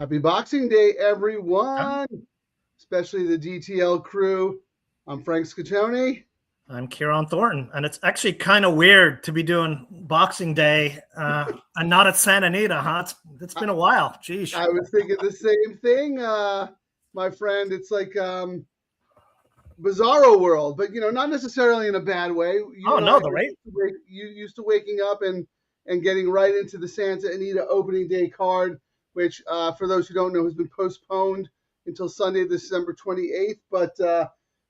Happy Boxing Day, everyone, especially the DTL crew. I'm Frank Ciaran. I'm Ciaran Thornton, and it's actually kind of weird to be doing Boxing Day and not at Santa Anita, huh? It's been a while. Geez. I was thinking the same thing, my friend. It's like bizarro world, but not necessarily in a bad way. You used to waking up and getting right into the Santa Anita opening day card, which for those who don't know has been postponed until Sunday, December 28th. But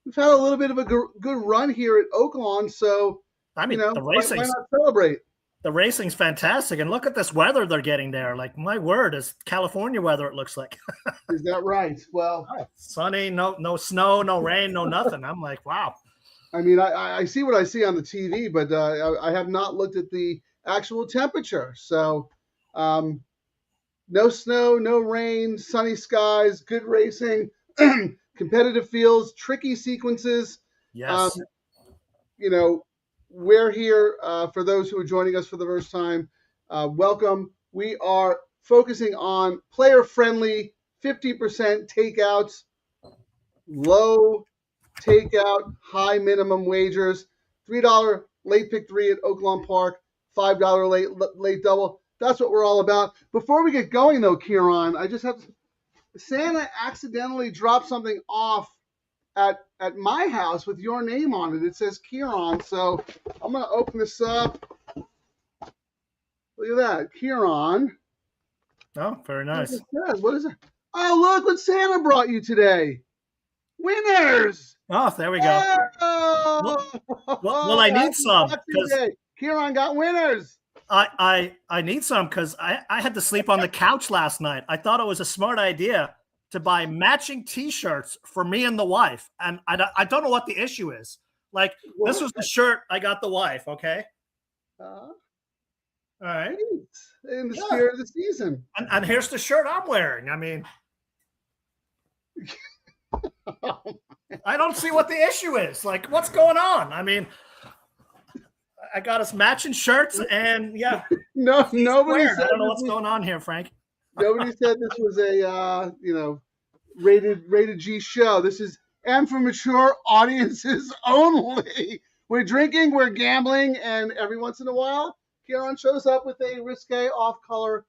we've had a little bit of a good run here at Oaklawn, so the racing. Why not celebrate? The racing's fantastic, and look at this weather they're getting there. Like, my word, it's California weather, it looks like. Is that right? Well, sunny, no snow, no rain, no nothing. I'm like, wow. I mean, I see what I see on the TV, but I have not looked at the actual temperature. So no snow, no rain, sunny skies, good racing, competitive fields, tricky sequences. Yes. We're here for those who are joining us for the first time. Welcome. We are focusing on player-friendly 50% takeouts, low takeout, high minimum wagers, $3 late pick 3 at Oaklawn Park, $5 late double. That's what we're all about. Before we get going, though, Ciaran, I just have to. Santa accidentally dropped something off at my house with your name on it. It says Ciaran, so I'm going to open this up. Look at that, Ciaran. Oh, very nice. What is it? Oh, look what Santa brought you today. Winners! Oh, there we go. Oh! Well, I need some. Ciaran got winners. I need some because I had to sleep on the couch last night. I thought it was a smart idea to buy matching T-shirts for me and the wife. And I don't know what the issue is. Like, this was the shirt I got the wife, okay? All right. In the spirit of the season. And here's the shirt I'm wearing. I mean, I don't see what the issue is. Like, what's going on? I mean, I got us matching shirts, and yeah. Nobody said I don't know what's going on here, Frank. Nobody said this was a rated G show. This is and for mature audiences only. We're drinking, we're gambling, and every once in a while, Ciaran shows up with a risque off-color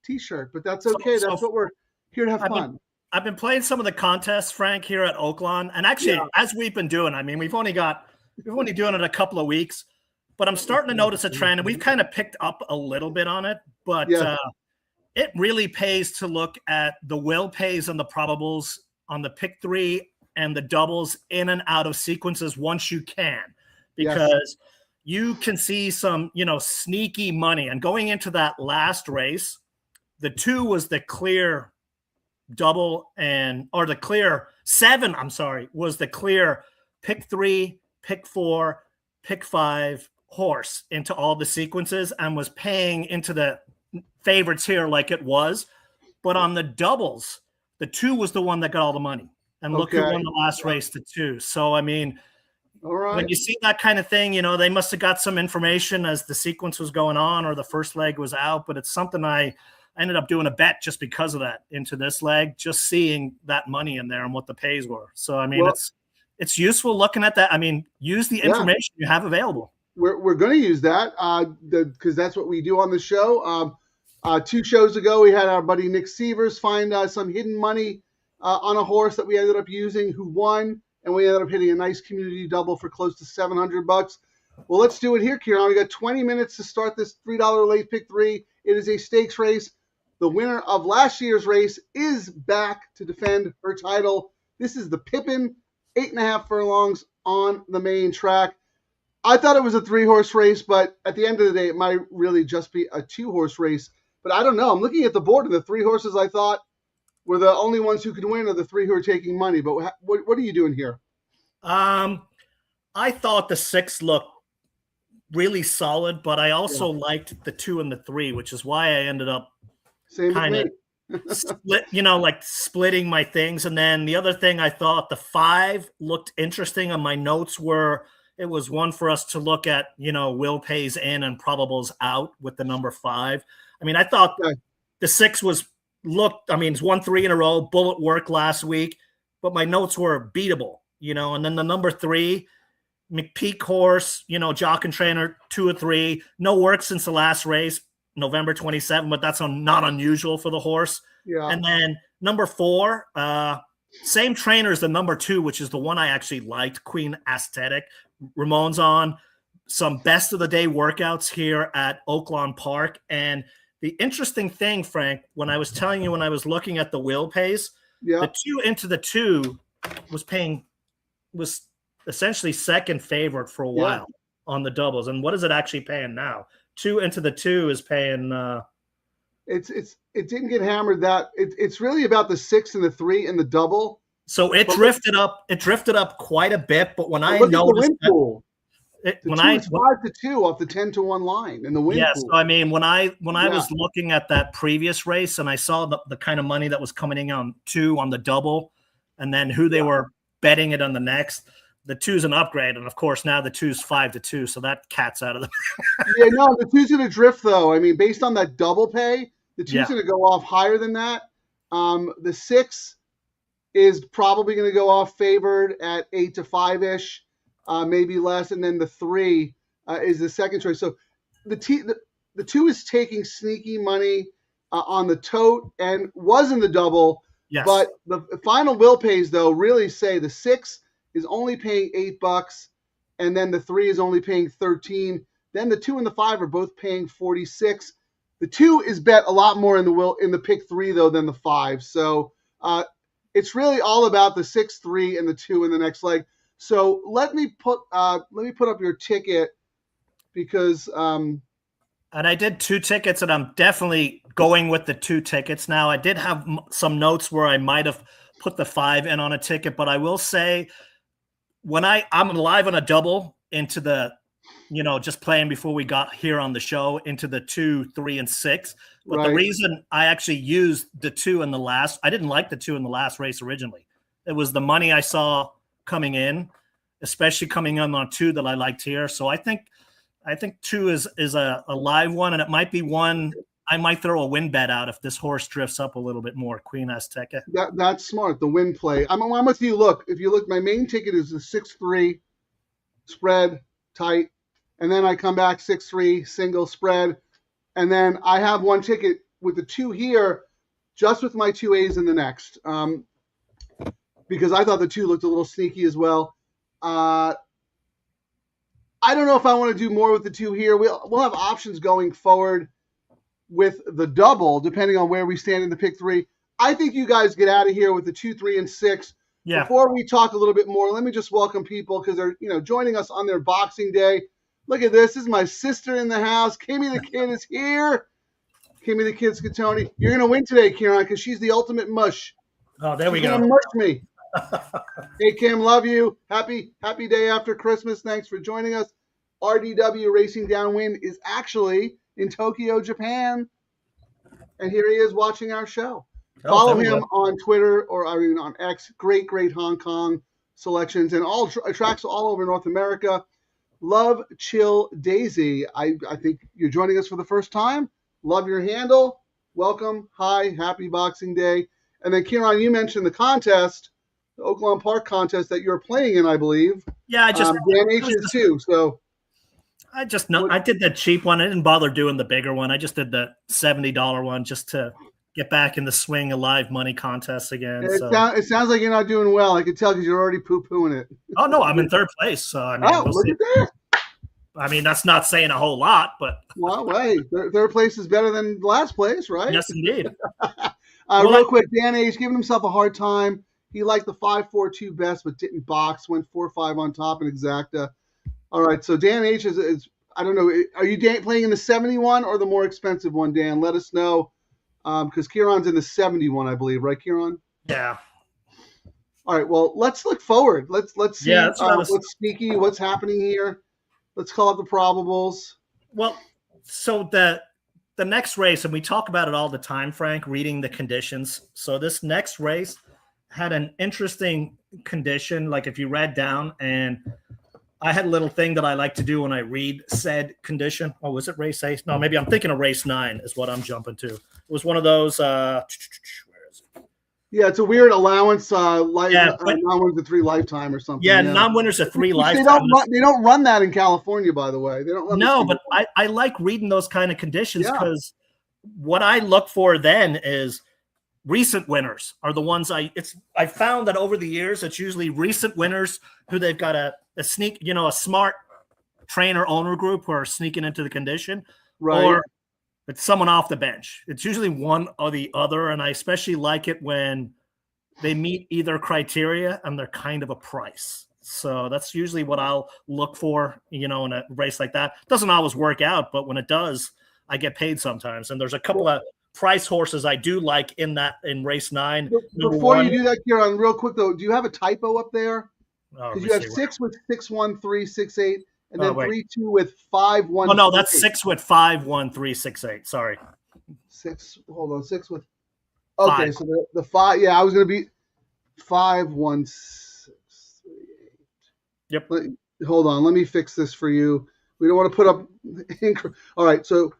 T-shirt. But that's okay. That's what we're here to have fun. I've been playing some of the contests, Frank, here at Oaklawn, and actually, as we've been doing, I mean, we've only doing it a couple of weeks. But I'm starting to notice a trend, and we've kind of picked up a little bit on it. But it really pays to look at the will pays and the probables on the pick 3 and the doubles in and out of sequences once you can. Because you can see some, sneaky money. And going into that last race, the 2 was the clear double or the clear 7, was the clear pick 3, pick 4, pick 5, horse into all the sequences and was paying into the favorites here like it was. But on the doubles, the 2 was the one that got all the money. And look who won the last race, the 2. So, I mean, when you see that kind of thing, they must have got some information as the sequence was going on or the first leg was out. But it's something I ended up doing a bet just because of that into this leg, just seeing that money in there and what the pays were. So, I mean, it's useful looking at that. I mean, use the information you have available. We're going to use that because that's what we do on the show. 2 shows ago, we had our buddy Nick Sievers find some hidden money on a horse that we ended up using who won, and we ended up hitting a nice community double for close to $700. Well, let's do it here, Ciaran. We got 20 minutes to start this $3 late pick 3. It is a stakes race. The winner of last year's race is back to defend her title. This is the Pippin, 8.5 furlongs on the main track. I thought it was a 3-horse race, but at the end of the day, it might really just be a 2-horse race. But I don't know. I'm looking at the board, and the 3 horses I thought were the only ones who could win are the 3 who are taking money. But what are you doing here? I thought the 6 looked really solid, but I also liked the 2 and the 3, which is why I ended up kind of splitting my things. And then the other thing I thought the 5 looked interesting, and my notes were it was one for us to look at, will pays in and probables out with the number 5. I mean, I thought the 6 was looked, I mean, it's won 3 in a row, bullet work last week, but my notes were beatable, and then the number 3, McPeak horse, jock and trainer, 2 or 3, no work since the last race, November 27, but that's not unusual for the horse. Yeah. And then number 4, same trainer as the number 2, which is the one I actually liked, Queen Aesthetic. Ramon's on some best of the day workouts here at Oaklawn Park. And the interesting thing, Frank, when I was telling you, when I was looking at the wheel pays, the 2 into the 2 was essentially second favorite for a while on the doubles. And what is it actually paying now? 2 into the 2 is paying it didn't get hammered that it's really about the 6 and the 3 and the double. So it drifted up quite a bit, but when I look noticed at the win pool. When 5-2 off the 10-1 line in the win pool. So I mean, when I was looking at that previous race and I saw the kind of money that was coming in on 2 on the double, and then who they were betting it on the next, the 2's an upgrade, and of course now the 2's 5-2, so that cat's out of the. The 2's gonna drift though. I mean, based on that double pay, the 2's gonna go off higher than that. The 6 is probably gonna go off favored at 8-5 maybe less, and then the 3 is the second choice. So the 2 is taking sneaky money on the tote and was in the double. Yes. But the final will pays though really say the 6 is only paying $8, and then the 3 is only paying 13. Then the 2 and the 5 are both paying 46. The 2 is bet a lot more in the pick 3 though than the 5. So it's really all about the 6, 3, and the 2 in the next leg. So let me put up your ticket because and I did 2 tickets, and I'm definitely going with the 2 tickets now. I did have some notes where I might have put the 5 in on a ticket, but I will say when I'm live on a double into the, just playing before we got here on the show into the 2, 3, and 6. But the reason I actually used the 2 in the last, I didn't like the 2 in the last race originally. It was the money I saw coming in, especially coming in on 2 that I liked here. So I think 2 is a live one, and it might be one I might throw a win bet out if this horse drifts up a little bit more. Queen Azteca. That's smart. The win play. I'm with you. Look, if you look, my main ticket is the 6-3 spread tight, and then I come back 6-3 single spread, and then I have one ticket with the 2 here, just with my 2 A's in the next, because I thought the 2 looked a little sneaky as well. I don't know if I want to do more with the 2 here. We'll have options going forward with the double, depending on where we stand in the pick 3. I think you guys get out of here with the 2, 3, and 6. Yeah. Before we talk a little bit more, let me just welcome people because they're joining us on their Boxing Day. Look at this. This is my sister in the house. Kimmy the Kid is here. Kimmy the Kid Scatoni. You're gonna win today, Ciaran, because she's the ultimate mush. Oh, there we go. Mush me. Hey Kim, love you. Happy day after Christmas. Thanks for joining us. RDW Racing Downwind is actually in Tokyo, Japan. And here he is watching our show. Follow him on Twitter on X. Great Hong Kong selections and all tracks all over North America. Love Chill Daisy. I think you're joining us for the first time. Love your handle. Welcome. Hi. Happy Boxing Day. And then Ciaran, you mentioned the contest, the Oaklawn Park contest that you're playing in, I believe. Yeah, I just Dan H is too. So I did the cheap one. I didn't bother doing the bigger one. I just did the $70 one just to get back in the swing of live money contests again. It sounds like you're not doing well. I can tell because you're already poo-pooing it. Oh no, I'm in 3rd place. So I mean, look at that. I mean, that's not saying a whole lot, but well, wait, 3rd place is better than last place, right? Yes, indeed. Real quick, Dan H giving himself a hard time. He liked the 5-4-2 best, but didn't box. Went 4-5 on top in exacta. All right, so Dan H is I don't know. Are you playing in the 71 or the more expensive one, Dan? Let us know. Because Ciaran's in the 71, I believe, right, Ciaran? Yeah. All right. Well, let's look forward. Let's see what's sneaky, what's happening here. Let's call up the probables. Well, so the next race, and we talk about it all the time, Frank, reading the conditions. So this next race had an interesting condition. Like if you read down, and I had a little thing that I like to do when I read said condition. Oh, was it race 8? No, maybe I'm thinking of race 9 is what I'm jumping to. was one of those. Where is it? Yeah, it's a weird allowance. Yeah, but non-winners of 3 lifetime or something. yeah, non-winners of 3 Which lifetime. They don't run that in California, by the way. They don't run. No, but I like reading those kind of conditions because what I look for then is recent winners are the ones I found that over the years it's usually recent winners who they've got a sneak, a smart trainer owner group who are sneaking into the condition, right? Or it's someone off the bench. It's usually one or the other, and I especially like it when they meet either criteria and they're kind of a price. So that's usually what I'll look for, in a race like that. Doesn't always work out, but when it does, I get paid sometimes. And there's a couple of price horses I do like in race 9. Before you do that, Ciaran, real quick though, do you have a typo up there? Because you have 6 with 6-1-3-6-8, and then 3-2 with 5-1. Oh no, that's 6 with 5-1-3-6-8. Sorry. 6. Hold on, 6 with. Okay, 5. So the 5. Yeah, I was going to be 5-1-6-3-8. Yep. Hold on, let me fix this for you. We don't want to put up. All right, so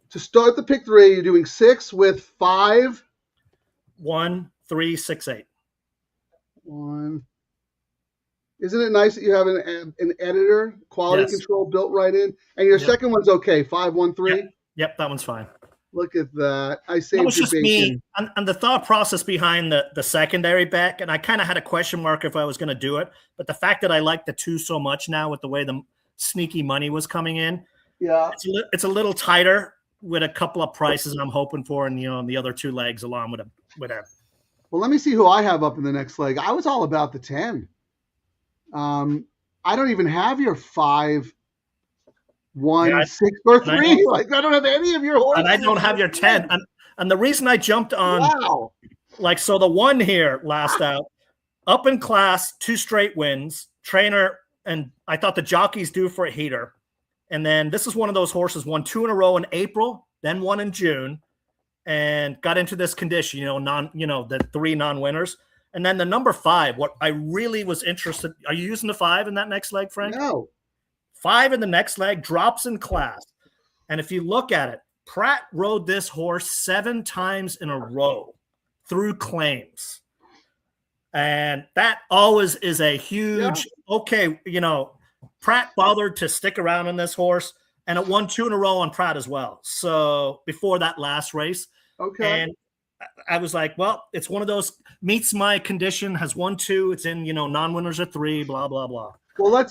to start the pick 3, you're doing 6 with 5. 1-3-6-8. 1. Isn't it nice that you have an editor, quality control built right in? And your second one's okay, 5-1-3? Yep, that one's fine. Look at that. I saved it was just me and the thought process behind the secondary bet, and I kind of had a question mark if I was going to do it, but the fact that I like the 2 so much now with the way the sneaky money was coming in, it's a little tighter with a couple of prices I'm hoping for, and the other 2 legs along with it. Well, let me see who I have up in the next leg. I was all about the 10. I don't even have your 5, 1, 6, or 3. I don't have any of your horses. And I don't have your 10. And the reason I jumped on, so the 1 here last out, up in class, 2 straight wins, trainer, and I thought the jockey's due for a heater. And then this is one of those horses, won 2 in a row in April, then 1 in June, and got into this condition, the 3 non-winners. And then the number 5, what I really was interested, are you using the 5 in that next leg, Frank? No. 5 in the next leg, drops in class. And if you look at it, Pratt rode this horse 7 times in a row through claims. And that always is a huge, Pratt bothered to stick around on this horse, and it won 2 in a row on Pratt as well. So before that last race. Okay. And I was like, well, it's one of those, meets my condition, has won 2. It's in, non-winners are 3, blah, blah, blah. Well,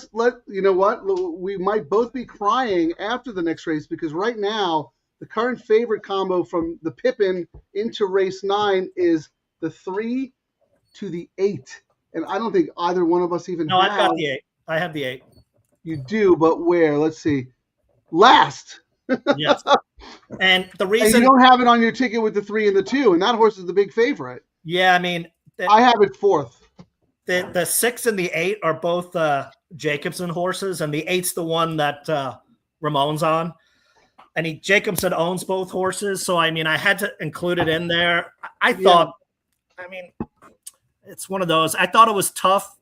you know what? We might both be crying after the next race, because right now the current favorite combo from the Pippin into race 9 is the 3 to the 8. And I don't think either one of us even No, I've got the 8. I have the 8. You do, but where? Let's see. Last. Yes. And the reason. And you don't have it on your ticket with the 3 and the 2, and that horse is the big favorite. Yeah, I mean. I have it 4th. The 6 and the 8 are both Jacobson horses, and the 8's the one that Ramon's on. And Jacobson owns both horses, so I mean, I had to include it in there. I thought, it's one of those. I thought it was tough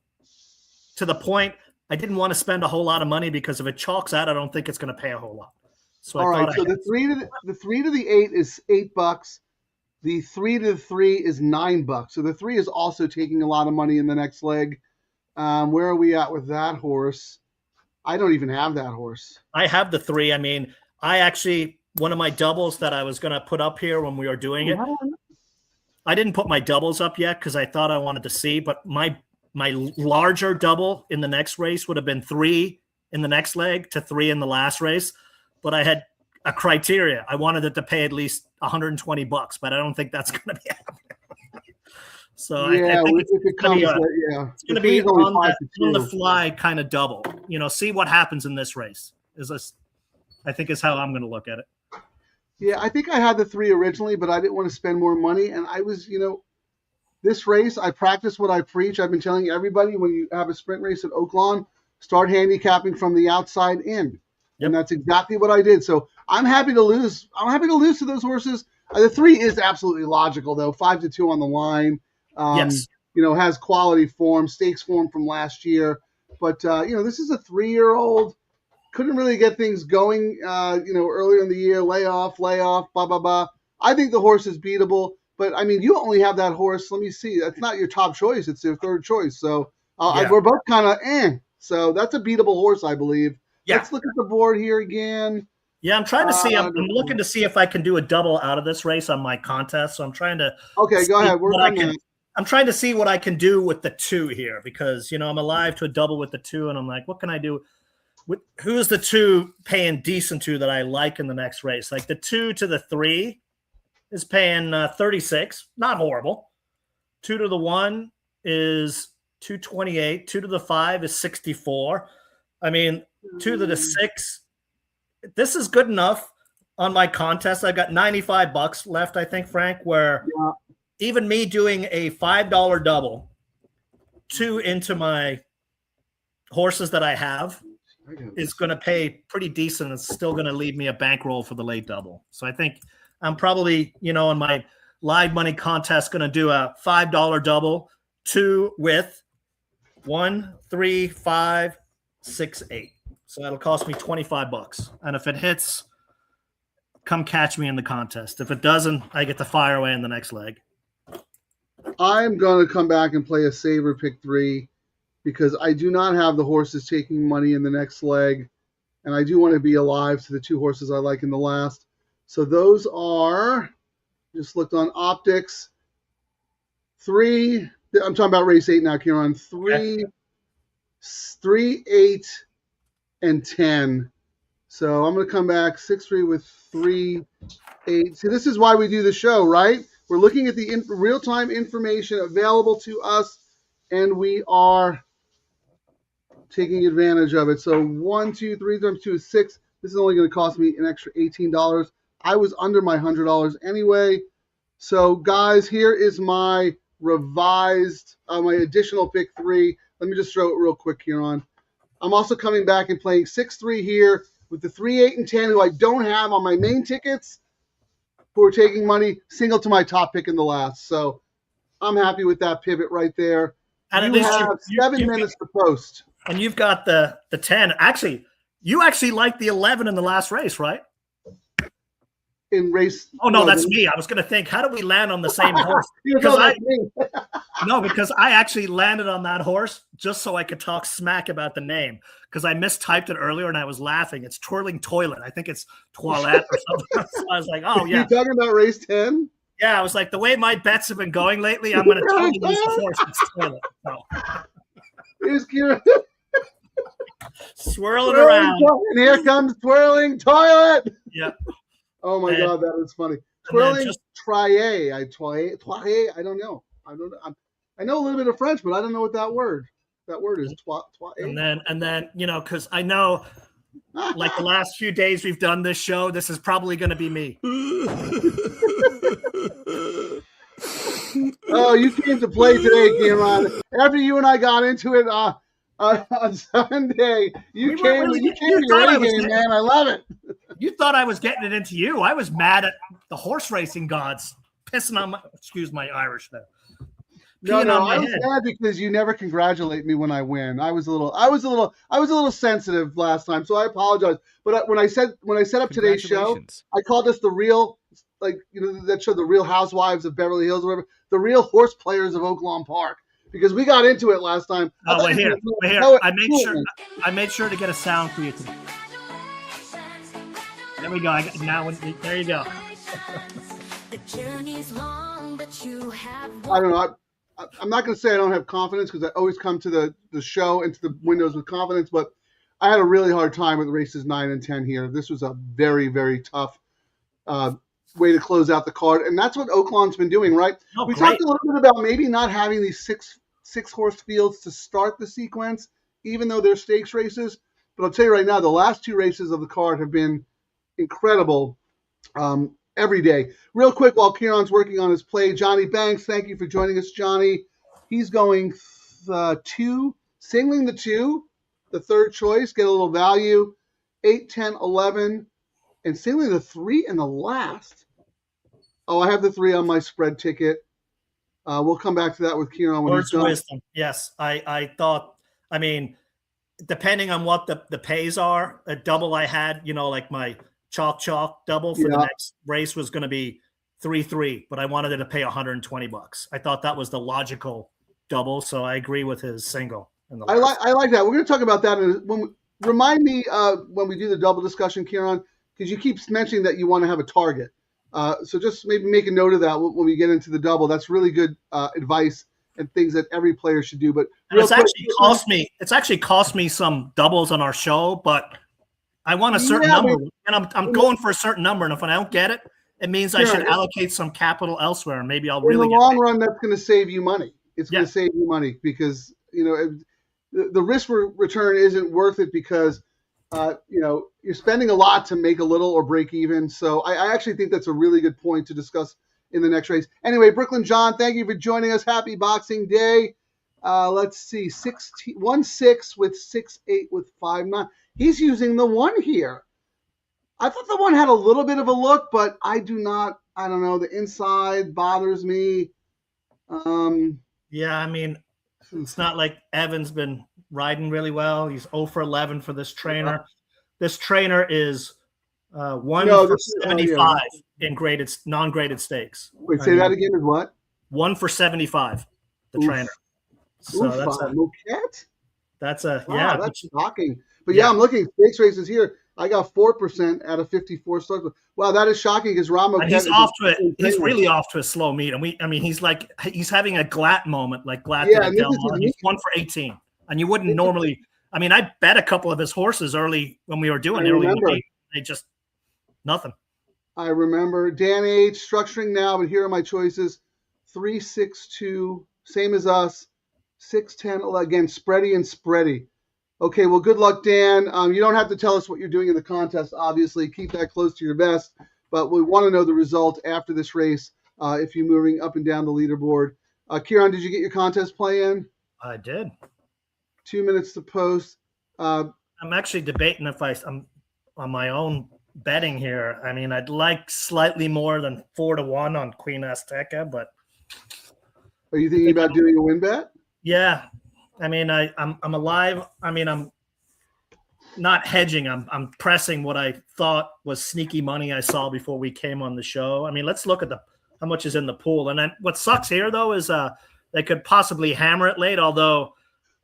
to the point I didn't want to spend a whole lot of money, because if it chalks out, I don't think it's going to pay a whole lot. So the 3 to the 8 is $8. The 3 to the 3 is $9. So the 3 is also taking a lot of money in the next leg. Where are we at with that horse? I don't even have that horse. I have the 3. I mean, one of my doubles that I was going to put up here when we were doing it, I didn't put my doubles up yet because I thought I wanted to see, but my larger double in the next race would have been 3 in the next leg to 3 in the last race. But I had a criteria. I wanted it to pay at least $120, but I don't think that's going to be happening. So I think it's going to be on the fly kind of double. See what happens in this race. I think is how I'm going to look at it. Yeah, I think I had the 3 originally, but I didn't want to spend more money. And I was, this race, I practice what I preach. I've been telling everybody, when you have a sprint race at Oaklawn, start handicapping from the outside in. Yep. And that's exactly what I did. So I'm happy to lose. I'm happy to lose to those horses. The 3 is absolutely logical, though. 5-2 on the line. Yes. Has quality form, stakes form from last year. But, this is a 3-year-old. Couldn't really get things going, earlier in the year. Layoff, blah, blah, blah. I think the horse is beatable. But I mean, you only have that horse. Let me see. That's not your top choice. It's your third choice. So we're both kind of So that's a beatable horse, I believe. Yeah. Let's look at the board here again. Yeah, I'm trying to see. I'm looking to see if I can do a double out of this race on my contest. So I'm trying to. Okay, go ahead. I'm trying to see what I can do with the 2 here because I'm alive to a double with the 2, and I'm like, what can I do? Who's the 2 paying decent to that I like in the next race? Like the 2 to the 3 is paying 36, not horrible. 2 to the 1 is 228. 2 to the 5 is 64. I mean, 2 to the 6. This is good enough on my contest. I've got $95 left, I think, Frank, where even me doing a $5 double, 2 into my horses that I have is going to pay pretty decent. It's still going to leave me a bankroll for the late double. So I think I'm probably, in my live money contest, going to do a $5 double, 2 with 1, 3, 5, 6, 8. So that'll cost me $25. And if it hits, come catch me in the contest. If it doesn't, I get to fire away in the next leg. I'm going to come back and play a saver pick 3 because I do not have the horses taking money in the next leg. And I do want to be alive to the 2 horses I like in the last. So those are, just looked on optics, 3. I'm talking about race 8 now, Ciaran. 3, 8, and 10. So I'm going to come back 6-3 with 3, 8. See, this is why we do the show, right? We're looking at the real-time information available to us, and we are taking advantage of it. So 1, 2, 3 times 2 is 6. This is only going to cost me an extra $18. I was under my $100 anyway. So, guys, here is my revised, my additional pick 3. Let me just throw it real quick here on. I'm also coming back and playing 6-3 here with the 3, 8, and 10, who I don't have on my main tickets, who are taking money, single to my top pick in the last. So I'm happy with that pivot right there. And you have 7 minutes to post. And you've got the 10. Actually, you actually liked the 11 in the last race, right? In race. Oh, no, that's me. I was going to think, how do we land on the same horse? Because because I actually landed on that horse just so I could talk smack about the name because I mistyped it earlier and I was laughing. It's Twirling Toilet. I think it's Toilette or something. So I was like, oh, yeah. You talking about race 10? Yeah, I was like, the way my bets have been going lately, I'm going to totally use the horse. It's Toilet. So. Here's Ciaran. Swirling around. And here comes Twirling Toilet. Yeah. Oh my God, that is funny. Twirling Trier. I don't know. I know a little bit of French, but I don't know what that word is. And then because I know, like the last few days we've done this show, this is probably going to be me. Oh, you came to play today, Ciaran. After you and I got into it on Sunday, you came to your A game, man. I love it. You thought I was getting it into you. I was mad at the horse racing gods, pissing on my. Excuse my Irish there. No, I was mad because you never congratulate me when I win. I was a little sensitive last time, so I apologize. But when I set up today's show, I called this the real, that show, the Real Housewives of Beverly Hills, or whatever, the Real Horse Players of Oaklawn Park, because we got into it last time. Oh, we're here. I made sure to get a sound for you today. There we go. There you go. I don't know. I'm not going to say I don't have confidence because I always come to the show and to the windows with confidence, but I had a really hard time with races 9 and 10 here. This was a very, very tough way to close out the card, and that's what Oaklawn's been doing, right? Oh, we talked a little bit about maybe not having these six horse fields to start the sequence, even though they're stakes races. But I'll tell you right now, the last 2 races of the card have been incredible every day. Real quick, while Ciaran's working on his play, Johnny Banks, thank you for joining us, Johnny. He's going 2, singling the 2, the third choice, get a little value, 8, 10, 11, and singling the 3 in the last. Oh, I have the 3 on my spread ticket. We'll come back to that with Ciaran when he's done. Wisdom. Yes, I thought, depending on what the pays are, a double I had, like my chalk double for the next race was going to be 3-3, but I wanted to pay $120. I thought that was the logical double, so I agree with his single. I like that. We're going to talk about that. Remind me when we do the double discussion, Ciaran, because you keep mentioning that you want to have a target. So just maybe make a note of that when we get into the double. That's really good advice and things that every player should do. But it's actually cost me some doubles on our show, but I want a certain number, and I'm going for a certain number. And if I don't get it, it means I should allocate some capital elsewhere, and maybe I'll really. In the long run, that's going to save you money. It's going to save you money because the risk return isn't worth it because you're spending a lot to make a little or break even. So I actually think that's a really good point to discuss in the next race. Anyway, Brooklyn John, thank you for joining us. Happy Boxing Day. Let's see, 1-6 with 6-8 with 5-9. He's using the 1 here. I thought the 1 had a little bit of a look, but I don't know. The inside bothers me. Yeah, I mean, it's not like Evan's been riding really well. He's 0 for 11 for this trainer. This trainer is 1 for 75 in non-graded stakes. Wait, say that again is what? 1 for 75, the trainer. So that's that's shocking. But that's I'm looking stakes races here. I got 4% out of 54 starts. Wow, that is shocking because Ramo. He's really off to a slow meet, and he's having a Glatt moment, like Glatt did at Del Mar. He's 1 for 18, and you wouldn't normally. I mean, I bet a couple of his horses early when we were doing early meet. They just nothing. I remember Dan H structuring now, but here are my choices: 3, 6, 2, same as us. 6, 10, again, spready and spready. Okay, well, good luck, Dan. You don't have to tell us what you're doing in the contest, obviously. Keep that close to your vest. But we want to know the result after this race if you're moving up and down the leaderboard. Ciaran, did you get your contest play in? I did. 2 minutes to post. I'm actually debating if I'm on my own betting here. I mean, I'd like slightly more than 4-1 on Queen Azteca, but. Are you thinking about doing a win bet? Yeah. I mean, I'm alive. I mean, I'm not hedging. I'm pressing what I thought was sneaky money I saw before we came on the show. I mean, let's look at how much is in the pool. And then what sucks here though is they could possibly hammer it late. Although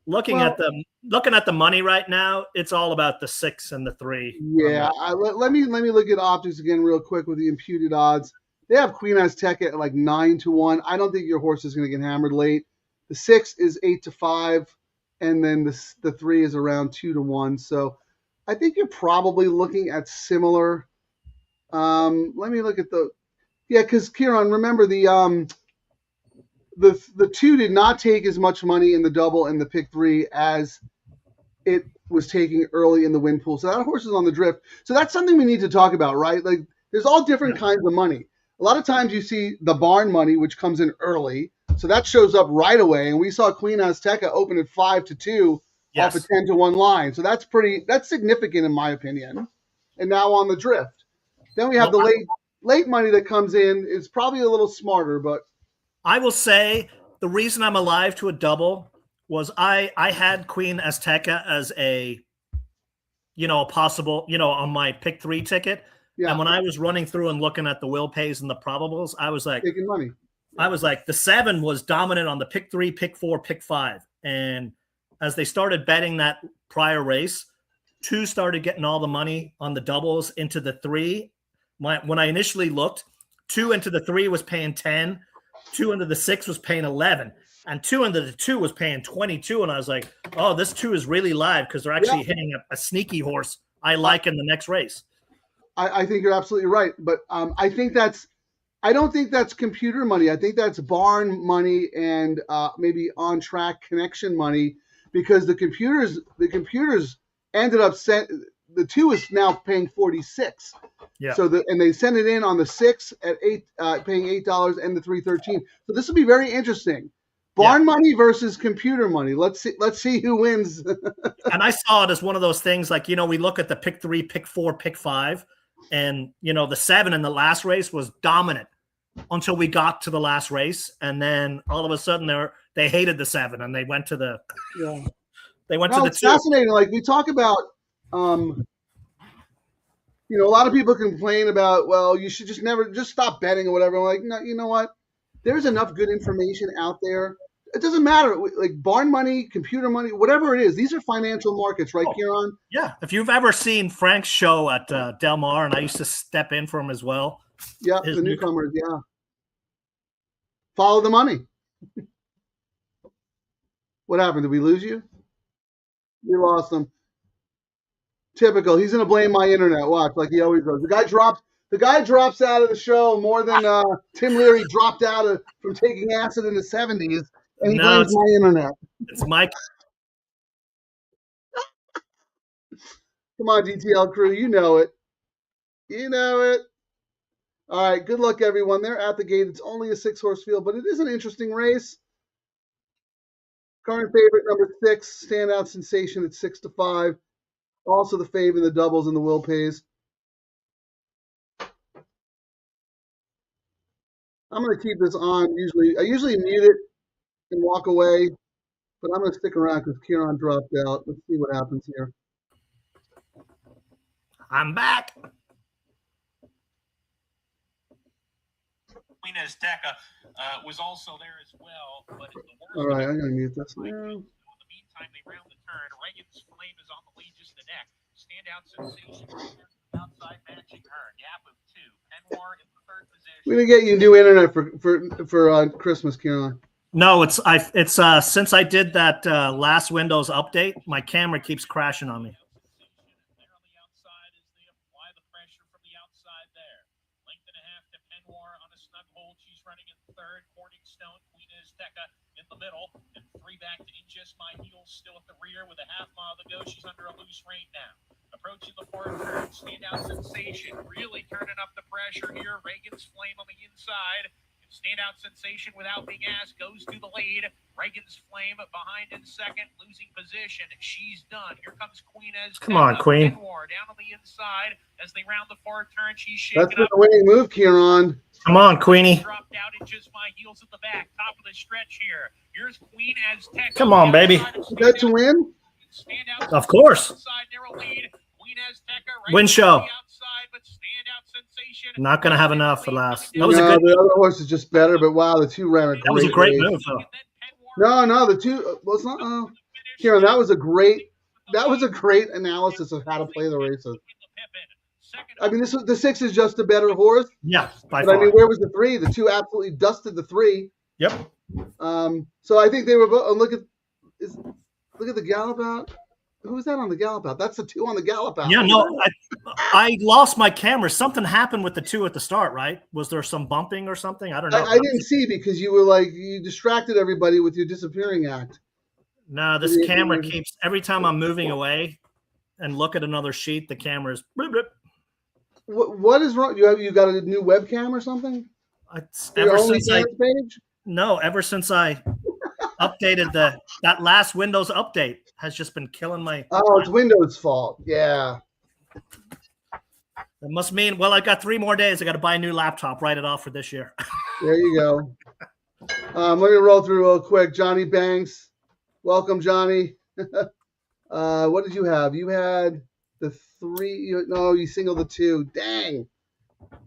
looking at the money right now, it's all about the 6 and the 3. Yeah, let me look at optics again real quick with the imputed odds. They have Queen Azteca at like 9-1. I don't think your horse is going to get hammered late. The 6 is 8-5, and then the 3 is around 2-1. So I think you're probably looking at similar. Let me look at because Ciaran, remember the 2 did not take as much money in the double and the pick 3 as it was taking early in the win pool. So that horse is on the drift. So that's something we need to talk about, right? Like there's all different kinds of money. A lot of times you see the barn money, which comes in early. So that shows up right away. And we saw Queen Azteca open at 5-2 off a 10-1 line. So that's significant in my opinion. And now on the drift. Then we have the late money that comes in. It's probably a little smarter, but I will say the reason I'm alive to a double was I had Queen Azteca as a possible, on my pick 3 ticket. Yeah. And when I was running through and looking at the will pays and the probables, I was like, taking money. I was like, the 7 was dominant on the pick 3, pick 4, pick 5. And as they started betting that prior race, 2 started getting all the money on the doubles into the 3. When I initially looked, 2 into the 3 was paying 10, 2 into the 6 was paying 11, and 2 into the 2 was paying 22. And I was like, oh, this 2 is really live because they're actually hitting a sneaky horse I like in the next race. I think you're absolutely right. But I don't think that's computer money. I think that's barn money and maybe on-track connection money because the computers ended up the 2 is now paying 46. Yeah. So and they sent it in on the 6 at 8, paying $8 and the 313. So this will be very interesting. Barn money versus computer money. Let's see who wins. And I saw it as one of those things like, we look at the pick 3, pick 4, pick 5, and the 7 in the last race was dominant until we got to the last race, and then all of a sudden they hated the 7 and they went to the to the 2. Fascinating. Like we talk about You know, a lot of people complain about, well, you should just stop betting or whatever. I'm like, no, you know what? There's enough good information out there. It doesn't matter, like barn money, computer money, whatever it is. These are financial markets, right, Ciaran? Yeah. If you've ever seen Frank's show at Del Mar, and I used to step in for him as well. Yeah, the newcomers, yeah. Follow the money. What happened? Did we lose you? We lost him. Typical. He's gonna blame my internet. Watch, like he always does. The guy drops out of the show more than Tim Leary dropped out from taking acid in the '70s, and he blames my internet. It's Mike. Come on, DTL Crew, you know it. You know it. All right, good luck, everyone. They're at the gate. It's only a 6-horse field, but it is an interesting race. Current favorite, number 6, standout sensation at 6-5. Also the fave in the doubles and the will pays. I'm going to keep this on. I usually mute it and walk away, but I'm going to stick around because Ciaran dropped out. Let's see what happens here. I'm back. Queen Azteca was also there as well. But all right, I'm going to mute this now. In the meantime, they round the turn. Reagan's Flame is on the lead just the neck. Standout sensation outside matching her. Gap of 2. Penwar in the 3rd position. We're going to get you new internet for Christmas, Ciaran. No, it's since I did that last Windows update, my camera keeps crashing on me. There on the outside as they apply the pressure from the outside there. Length and a half to Penwar on a snug hold. She's running in 3rd. Corningstone, Queen Azteca in the middle. And 3 back to In Just My Heels still at the rear with a half mile to go. She's under a loose rein now. Approaching the 4th turn, standout sensation. Really turning up the pressure here. Reagan's Flame on the inside. Standout sensation without being asked goes to the lead. Reagan's Flame behind in 2nd, losing position. She's done. Here comes Queen Azteca. Come on, Queen. Down on the inside as they round the 4th turn. She's shaking That's the winning move, Ciaran. Come on, Queenie. Dropped out in Just My Heels at the back. Top of the stretch here. Here's Queen Azteca. Come on, baby. Is that to win? Standout Of course. narrow lead. Queen Azteca. Win show. Outside, but standout sensation. Not going to have enough for last. That was a good. The other horse is just better, but wow, the 2 ran a great. That was a great race. move, No, though. the 2. Well, it's not. Ciaran, that was a great analysis of how to play the races. I mean, the 6 is just a better horse. Yeah, by but far. I mean, where was the 3? The 2 absolutely dusted the 3. Yep. So I think they were both. Look at the gallop out. Who's that on the gallop out? That's the 2 on the gallop out. Yeah, no, I lost my camera. Something happened with the 2 at the start, right? Was there some bumping or something? I don't know. I didn't see because you distracted everybody with your disappearing act. No, this camera keeps, every time I'm moving away and look at another sheet, the camera's blip, blip. What is wrong? You got a new webcam or something? Ever since I updated that last Windows update has just been killing my. Oh, it's Windows' fault. Yeah. It must mean, well, I got 3 more days. I got to buy a new laptop, write it off for this year. There you go. Let me roll through real quick. Johnny Banks. Welcome, Johnny. What did you have? You had the 3. You singled the 2. Dang.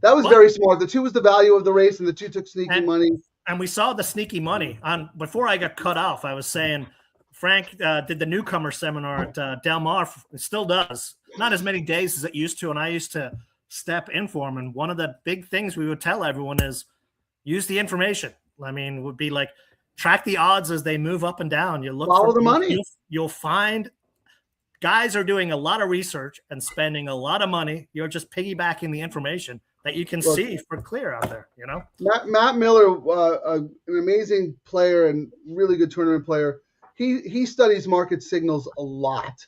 That was very smart. The 2 was the value of the race, and the 2 took sneaky money. And we saw the sneaky money. Before I got cut off, I was saying Frank did the newcomer seminar at Del Mar. It still does. Not as many days as it used to, and I used to step in for him. And one of the big things we would tell everyone is use the information. I mean, would be like track the odds as they move up and down. You look follow the money. You'll find guys are doing a lot of research and spending a lot of money. You're just piggybacking the information that you can see for clear out there, you know? Matt Miller, an amazing player and really good tournament player. He studies market signals a lot.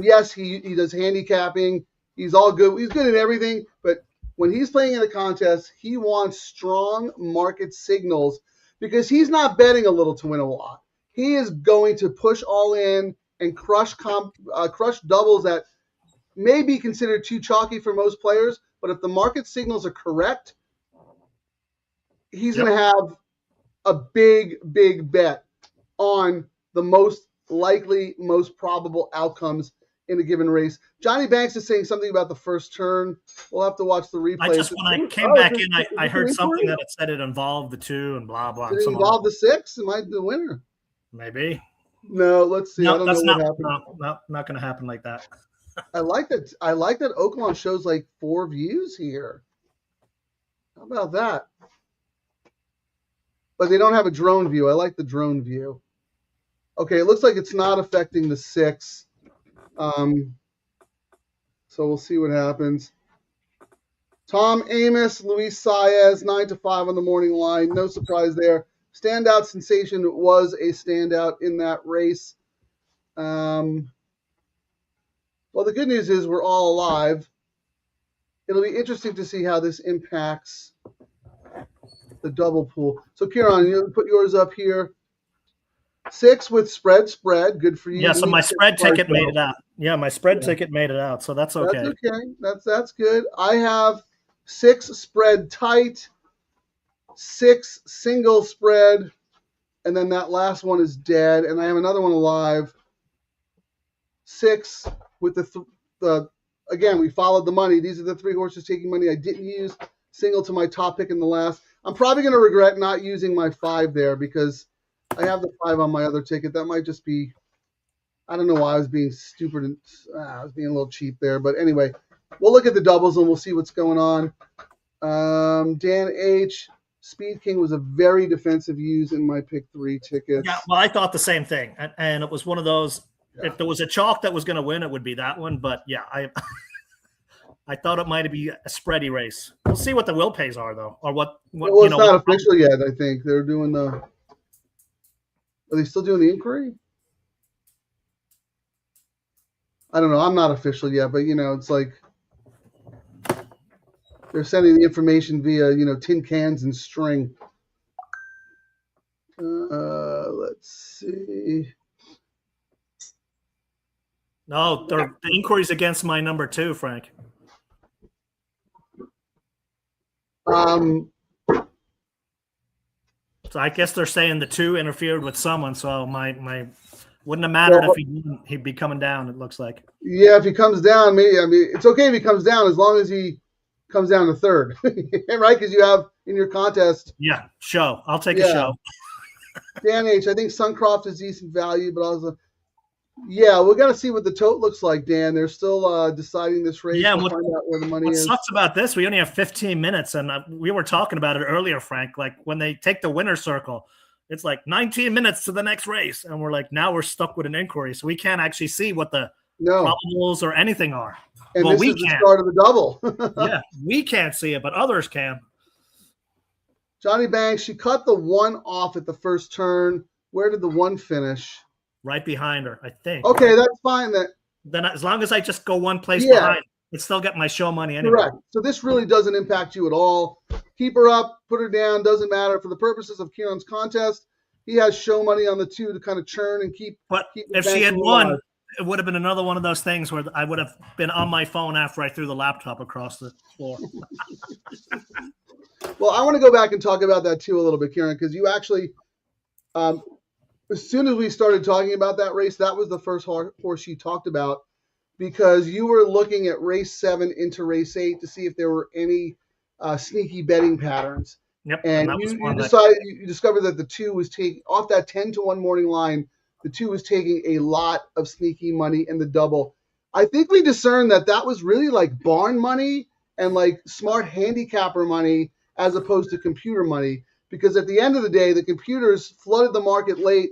Yes, he does handicapping. He's all good. He's good at everything. But when he's playing in a contest, he wants strong market signals because he's not betting a little to win a lot. He is going to push all in and crush doubles that may be considered too chalky for most players. But if the market signals are correct, he's going to have a big, big bet on the most likely, most probable outcomes in a given race. Johnny Banks is saying something about the first turn. We'll have to watch the replay. When I came back in, I heard something that it said it involved the 2 and blah blah. Did it involve the 6? Am I the winner? Maybe. No, let's see. No, I don't know what happened. No, not going to happen like that. I like that. I like that Oaklawn shows like 4 views here. How about that? But they don't have a drone view. I like the drone view. Okay, it looks like it's not affecting the 6. So we'll see what happens. Tom Amos, Luis Saez, 9-5 on the morning line. No surprise there. Standout sensation was a standout in that race. Well, the good news is we're all alive. It'll be interesting to see how this impacts the double pool. So, Ciaran, you put yours up here. 6 with spread. Good for you. Yeah, so my spread ticket made it out. Yeah, my spread ticket made it out, so that's okay. That's okay. That's good. I have 6 spread tight, 6 single spread, and then that last one is dead, and I have another one alive. 6 with the again, we followed the money. These are the 3 horses taking money. I didn't use single to my top pick in the last. I'm probably going to regret not using my 5 there because I have the 5 on my other ticket. That might just be, I don't know why I was being stupid and I was being a little cheap there. But anyway, we'll look at the doubles and we'll see what's going on. Dan H. Speed King was a very defensive use in my pick 3 tickets. Yeah, well, I thought the same thing. And it was one of those, if there was a chalk that was going to win, it would be that one. But yeah, I thought it might be a spready race. We'll see what the will pays are, though, or what well, it's not official yet. I think they're doing the. Are they still doing the inquiry? I don't know. I'm not official yet, but it's like they're sending the information via tin cans and string. Let's see. No, the inquiry's against my number 2, Frank. So I guess they're saying the 2 interfered with someone, so my wouldn't have mattered if he'd be coming down, it looks like. Yeah, if he comes down, maybe. I mean, it's okay if he comes down as long as he comes down to 3rd, right? Because you have in your contest. Yeah, show. I'll take a show. Dan H. I think Suncroft is decent value, but yeah, we're gonna see what the tote looks like, Dan. They're still deciding this race. Yeah, we'll find out where the money is. What sucks about this? We only have 15 minutes, and we were talking about it earlier, Frank. Like when they take the winner's circle, it's like 19 minutes to the next race, and we're like, now we're stuck with an inquiry, so we can't actually see what the probables or anything are. And well, this is the start of the double. Yeah, we can't see it, but others can. Johnny Banks, she cut the 1 off at the first turn. Where did the 1 finish? Right behind her, I think. Okay, that's fine. Then as long as I just go one place behind, I still get my show money anyway. Correct. So this really doesn't impact you at all. Keep her up, put her down, doesn't matter. For the purposes of Ciaran's contest, he has show money on the 2 to kind of churn and keep. But if she had won, it would have been another one of those things where I would have been on my phone after I threw the laptop across the floor. Well, I want to go back and talk about that too a little bit, Ciaran, because you actually, as soon as we started talking about that race, that was the first horse you talked about, because you were looking at race 7 into race 8 to see if there were any sneaky betting patterns. Yep, and you discovered that the 2 was taking off that 10-1 morning line. The 2 was taking a lot of sneaky money in the double. I think we discerned that was really like barn money and like smart handicapper money as opposed to computer money. Because at the end of the day, the computers flooded the market late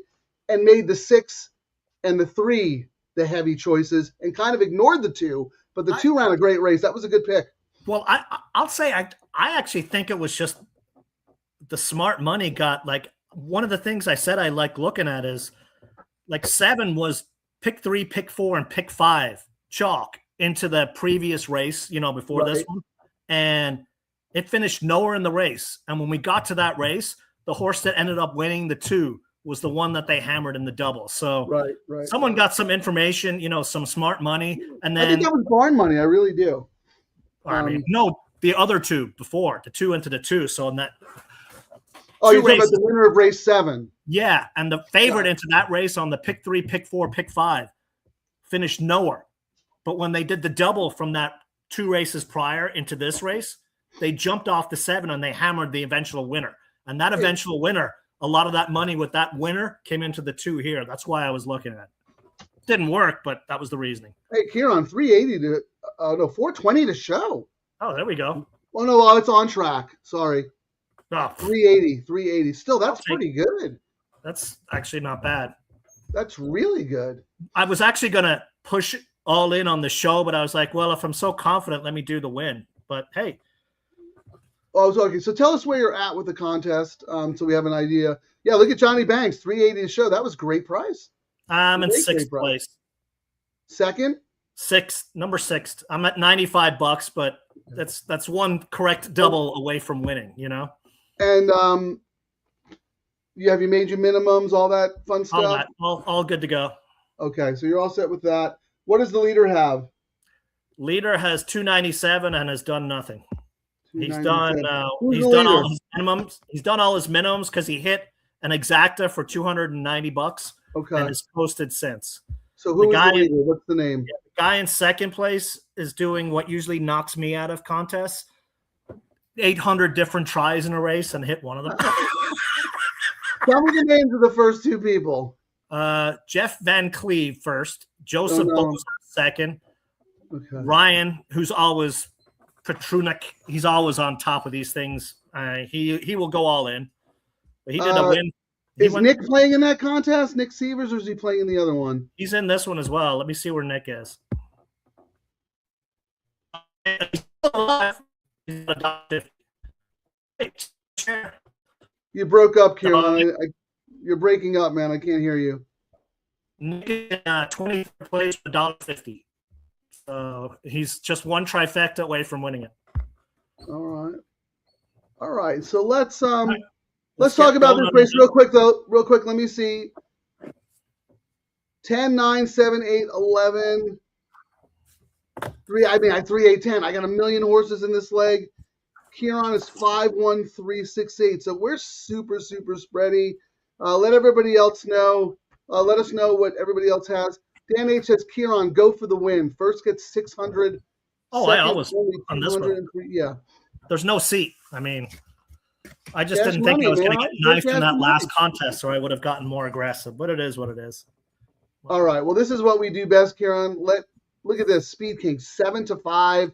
and made the 6 and the 3 the heavy choices and kind of ignored the 2. But the 2 ran a great race. That was a good pick. Well, I'll say I actually think it was just the smart money got like one of the things I said I like looking at is like 7 was pick 3, pick 4, and pick 5 chalk into the previous race, before this one. And it finished nowhere in the race. And when we got to that race, the horse that ended up winning the 2 was the one that they hammered in the double. So someone got some information, some smart money. And then I think that was barn money. I really do. I mean, no, the other 2 before, the 2 into the 2. So in that. Oh, you're talking about the winner of race 7. Yeah. And the favorite into that race on the pick 3, pick 4, pick 5 finished nowhere. But when they did the double from that 2 races prior into this race, they jumped off the 7 and they hammered the eventual winner. And that eventual winner, a lot of that money with that winner came into the 2 here. That's why I was looking at it. Didn't work, but that was the reasoning. Hey, Ciaran, 380 to 420 to show. Oh, there we go. Oh no, it's on track. Sorry. Oh, 380. Still, that's pretty good. That's actually not bad. That's really good. I was actually going to push all in on the show, but I was like, well, if I'm so confident, let me do the win. But hey. Oh, okay. So tell us where you're at with the contest, so we have an idea. Yeah, look at Johnny Banks, 380 to show. That was a great price. I'm in 6th place. Second? Number 6. I'm at $95, but that's one correct double away from winning, you know? And have you made your minimums, all that fun stuff? All good to go. Okay, so you're all set with that. What does the leader have? Leader has 297 and has done nothing. He's done all his minimums. He's done all his minimums because he hit an exacta for $290. Okay. And has posted since. So who is the leader? What's the name? Yeah, the guy in 2nd place is doing what usually knocks me out of contests. 800 different tries in a race and hit one of them. Tell me the names of the first 2 people. Jeff Van Cleve first, Joseph Boza second, Ryan, who's always Petrunik, he's always on top of these things. He will go all in. But he did a win. Is Nick playing in that contest, Nick Sievers, or is he playing in the other one? He's in this one as well. Let me see where Nick is. He's still alive. You broke up, Ciaran. You're breaking up, man. I can't hear you. Nick in 23rd place for $1.50. So he's just one trifecta away from winning it. All right. So let's talk about this race real quick, though. Real quick, let me see. 10, 9, 7, 8, 11. 3, 8, 10. I got a million horses in this leg. Ciaran is 5, 1, 3, 6, 8. So we're super, super spready. Let everybody else know. Let us know what everybody else has. Dan H says, Ciaran, go for the win. First gets 600. Oh, I always on this one. Yeah. There's no seat. I mean, I just didn't think I was going to get knifed in that last contest, or I would have gotten more aggressive. But it is what it is. All right. Well, this is what we do best, Ciaran. Look at this. Speed King, 7 to 5.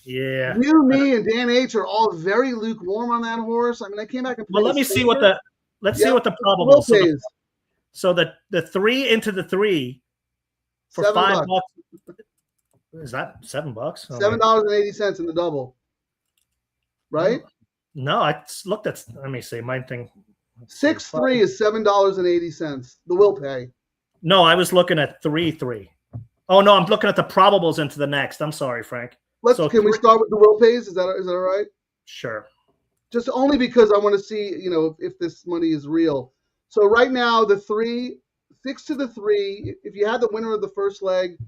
Yeah. You, me, and Dan H are all very lukewarm on that horse. I mean, I came back and well, let me see what the probable. So the 3 into the 3 for $5. Is that $7? $7.80 in the double. Right? No, I looked at. Let me see. My thing. 6-3 is $7.80. The will pay. No, I was looking at 3-3. Oh no, I'm looking at the probables into the next. I'm sorry, Frank. Can we start with the will pays? Is that all right? Sure. Just only because I want to see, if this money is real. So right now, the 6 to the 3. If you had the winner of the first leg,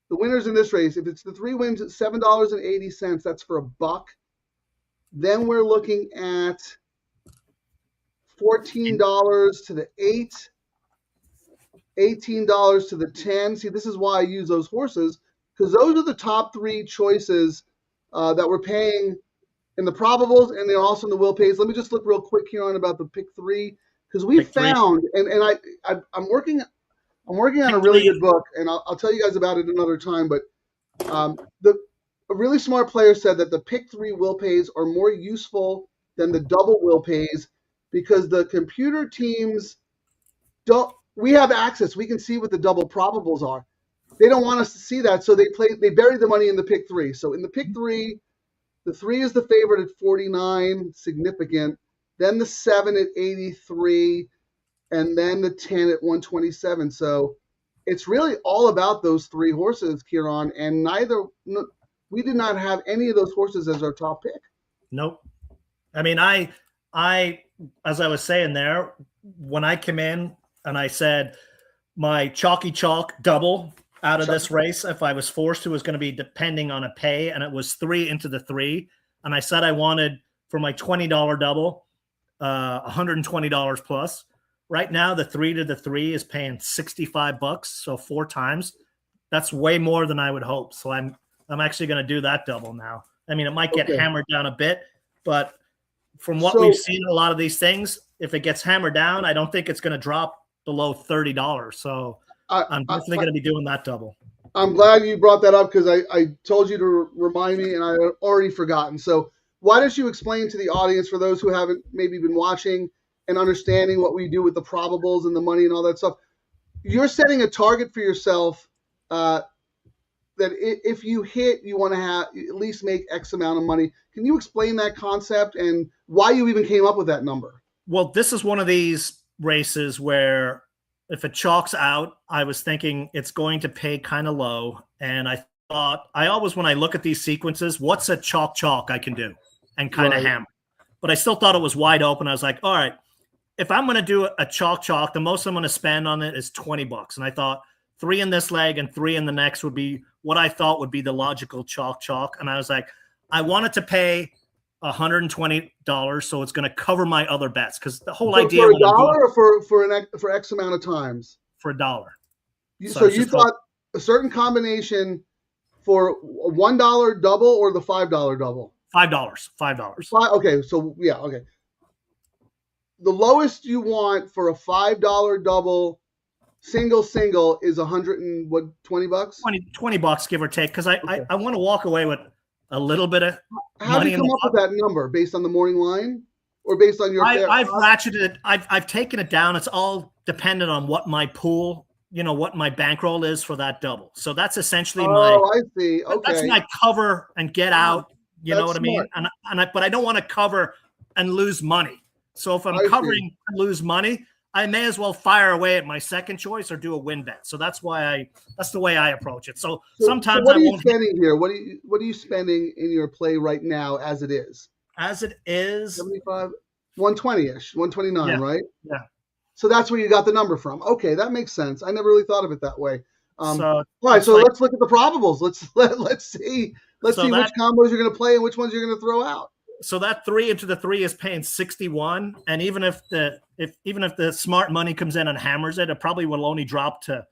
the winners in this race, if it's the 3 wins at $7.80, that's for $1. Then we're looking at $14 to the 8, $18 to the 10. See, this is why I use those horses, because those are the top 3 choices that we're paying in the probables, and they're also in the will pays. Let me just look real quick here on about the pick 3, because we found, and I'm working on a really good book, and I'll tell you guys about it another time. But a really smart player said that the pick 3 will pays are more useful than the double will pays, because the computer teams don't. We have access. We can see what the double probables are. They don't want us to see that, so they bury the money in the pick 3. So in the pick 3, the 3 is the favorite at 49, significant. Then the 7 at 83, and then the 10 at 127. So it's really all about those 3 horses, Ciaran, and we did not have any of those horses as our top pick. Nope. I mean, I as I was saying there, when I came in and I said my chalky chalk double out of this race, if I was forced to, was going to be depending on a pay, and it was 3 into the 3. And I said I wanted for my $20 double, $120 plus. Right now, the 3 to the 3 is paying $65, so 4 times. that's way more than I would hope. So I'm actually going to do that double now. I mean, it might get hammered down a bit, but from what we've seen in a lot of these things, if it gets hammered down, I don't think it's going to drop below $30. So I'm definitely going to be doing that double. I'm glad you brought that up because I told you to remind me and I had already forgotten. So why don't you explain to the audience, for those who haven't maybe been watching and understanding what we do with the probables and the money and all that stuff. You're setting a target for yourself that if you hit, you want to have at least make X amount of money. Can you explain that concept and why you even came up with that number? Well, this is one of these races where if it chalks out, I was thinking it's going to pay kind of low. And I thought, I always, when I look at these sequences, what's a chalk I can do and kind of hammer? But I still thought it was wide open. I was like, all right, if I'm going to do a chalk, the most I'm going to spend on it is $20. And I thought 3 in this leg and 3 in the next would be what I thought would be the logical chalk. And I was like, I wanted to pay $120, so it's going to cover my other bets, because the whole idea for $1 or for X amount of times for $1. So you thought a certain combination for a $1 double or the $5 double? $5. Okay, so yeah, okay. The lowest you want for a $5 double single is $120? $20, give or take, because I want to walk away with a little bit of How money. do you come up with that number? Based on the morning line, or based on your? I've ratcheted it. I've taken it down. It's all dependent on what my pool, what my bankroll is for that double. So that's essentially I see. Okay, that's my cover and get out. You know what I mean? But I don't want to cover and lose money. So if I'm covering and lose money, I may as well fire away at my second choice or do a win bet. So that's the way I approach it. So sometimes what are you spending here? What are you spending in your play right now as it is? As it is, 75, 120-ish, 129, right? Yeah. So that's where you got the number from. Okay, that makes sense. I never really thought of it that way. All right, so let's look at the probables. Let's see which combos you're going to play and which ones you're going to throw out. So that 3 into the 3 is paying 61, and even if the smart money comes in and hammers it, it probably will only drop to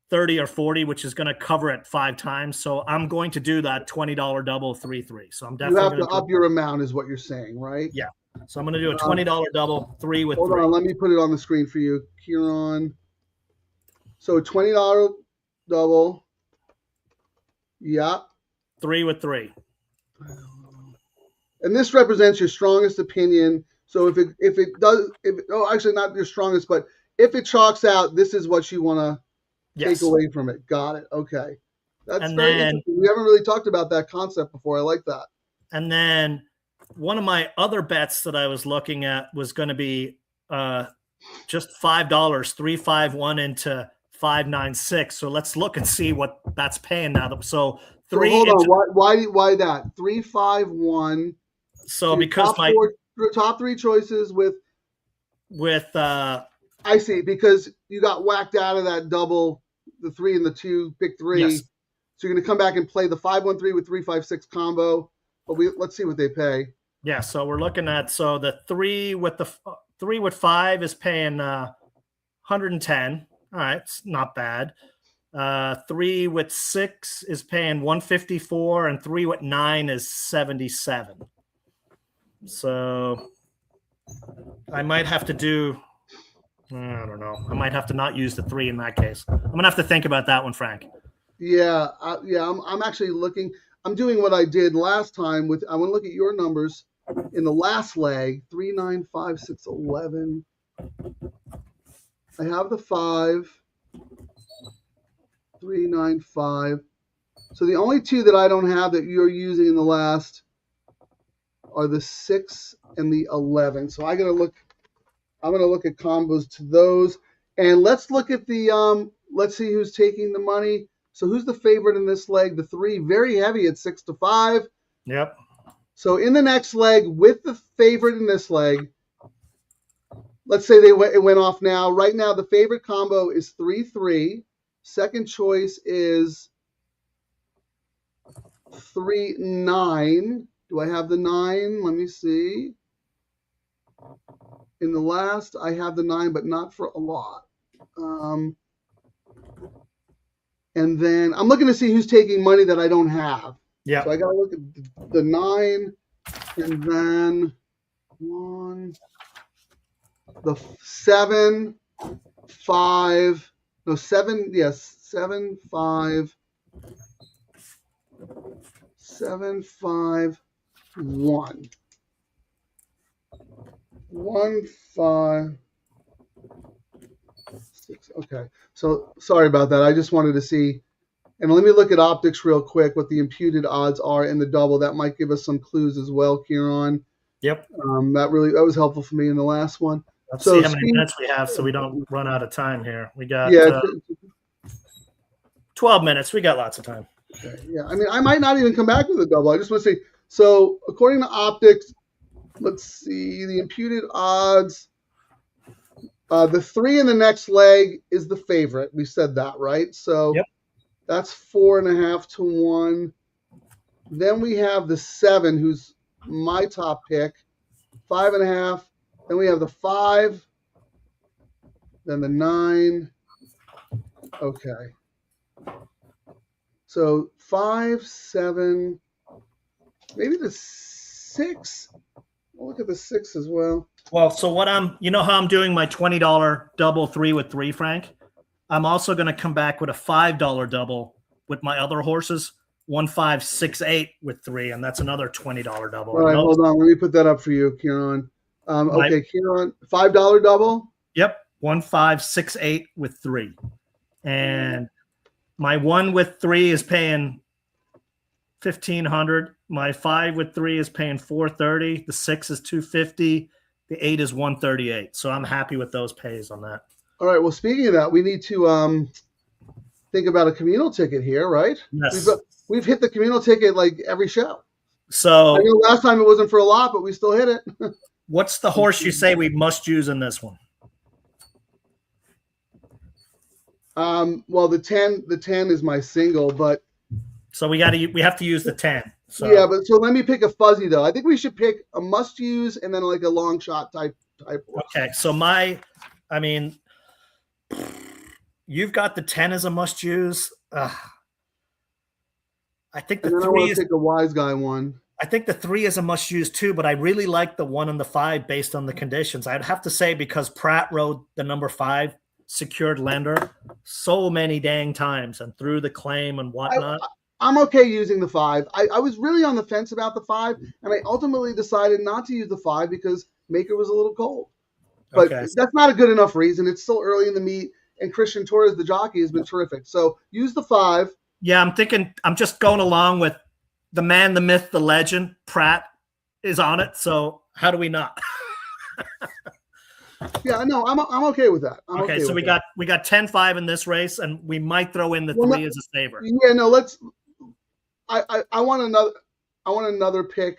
30 or 40, which is going to cover it 5 times. So I'm going to do that $20 double 3-3. So I'm definitely you have to up your amount, is what you're saying, right? Yeah. So I'm going to do a $20 double 3 with 3. Hold on, let me put it on the screen for you, Ciaran. So $20 double. Yeah. 3 with 3. And this represents your strongest opinion. So actually not your strongest, but if it chalks out, this is what you want to take away from it. Got it. Okay. That's very interesting. We haven't really talked about that concept before. I like that. And then one of my other bets that I was looking at was going to be just $5, 351 into 596. So let's look and see what that's paying now. So hold on. Why that? 351. So because top 3 choices with I see, because you got whacked out of that double, the 3 and the 2, pick 3. Yes. So you're going to come back and play the 513 with 356 combo. But let's see what they pay. Yeah, so we're looking at the 3 with 5 is paying 110. All right, it's not bad. 3 with 6 is paying 154, and 3 with 9 is 77. So I might have to do, I don't know. I might have to not use the 3 in that case. I'm going to have to think about that one, Frank. Yeah. I'm actually looking. I'm doing what I did last time I want to look at your numbers in the last leg, 3, 9, 5, 6, 11. I have the 5, 3, 9, 5. So the only 2 that I don't have that you're using in the last are the 6 and the 11. So I'm going to look at combos to those. And let's look at the let's see who's taking the money. So who's the favorite in this leg? The 3, very heavy at 6-5. Yep. So in the next leg, with the favorite in this leg, let's say it went off now. Right now, the favorite combo is 3-3. Second choice is 3-9. Do I have the 9? Let me see. In the last, I have the 9, but not for a lot. And then I'm looking to see who's taking money that I don't have. Yeah. So I got to look at the 9 and then 1, the 7, 5, no 7, yes, 7, 5, 7, 5, 1. 1, 5, 6. Okay. So sorry about that. I just wanted to see. And let me look at optics real quick, what the imputed odds are in the double. That might give us some clues as well, Ciaran. Yep. That was helpful for me in the last one. Let's see how many minutes we have so we don't run out of time here. We got 12 minutes. We got lots of time. Okay, yeah. I mean, I might not even come back with a double. I just want to see. So according to optics, let's see the imputed odds. The 3 in the next leg is the favorite. We said that, right? So yep. That's 4.5 to 1. Then we have the 7, who's my top pick, 5.5. Then we have the 5. Then the 9. Okay. So 5, 7, maybe the 6. We'll look at the 6 as well. Well, so you know how I'm doing my $20 double 3 with 3, Frank? I'm also going to come back with a $5 double with my other horses, 1-5-6-8 with 3, and that's another $20 double. All right, hold on. Let me put that up for you, Ciaran. Okay, Ciaran, $5 double? Yep, 1-5-6-8 with 3. And my 1 with 3 is paying $1,500. My 5 with 3 is paying $430. The 6 is $250. The 8 is $138. So I'm happy with those pays on that. All right. Well, speaking of that, we need to think about a communal ticket here, right? Yes. We've hit the communal ticket like every show. So I know last time it wasn't for a lot, but we still hit it. What's the horse you say we must use in this one? Well, the 10 is my single, but so we have to use the 10. So yeah, but so let me pick a fuzzy though. I think we should pick a must use and then like a long shot type horse. Okay, so you've got the 10 as a must use. I think the 3 is pick a wise guy one. I think the 3 is a must use too, but I really like the 1 and the 5 based on the conditions. I'd have to say because Pratt rode the number 5 secured lender so many dang times and through the claim and whatnot. I'm okay using the 5. I was really on the fence about the 5, and I ultimately decided not to use the 5 because Maker was a little cold. But that's not a good enough reason. It's still early in the meet, and Christian Torres, the jockey, has been terrific. So use the 5. Yeah, I'm just going along with the man, the myth, the legend. Pratt is on it. So how do we not? Yeah, no, I'm okay with that. Okay, so we got 10-5 in this race, and we might throw in the 3 as a saver. Yeah, no, let's. I want another pick.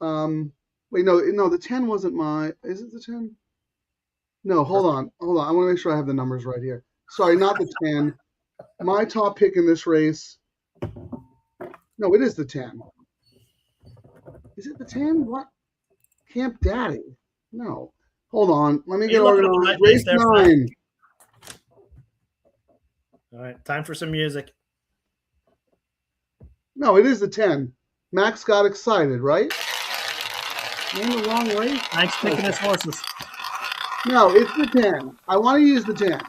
Wait, no, the 10 wasn't my. Is it the 10? No, hold on. I want to make sure I have the numbers right here. Sorry, not the 10. My top pick in this race. No, it is the 10. Is it the 10? What? Camp Daddy. No. Hold on. Let me get organized. Race 9. All right, time for some music. No, it is the 10. Max got excited, right? I'm in the wrong race. Max picking his horses. No, it's the 10. I want to use the 10.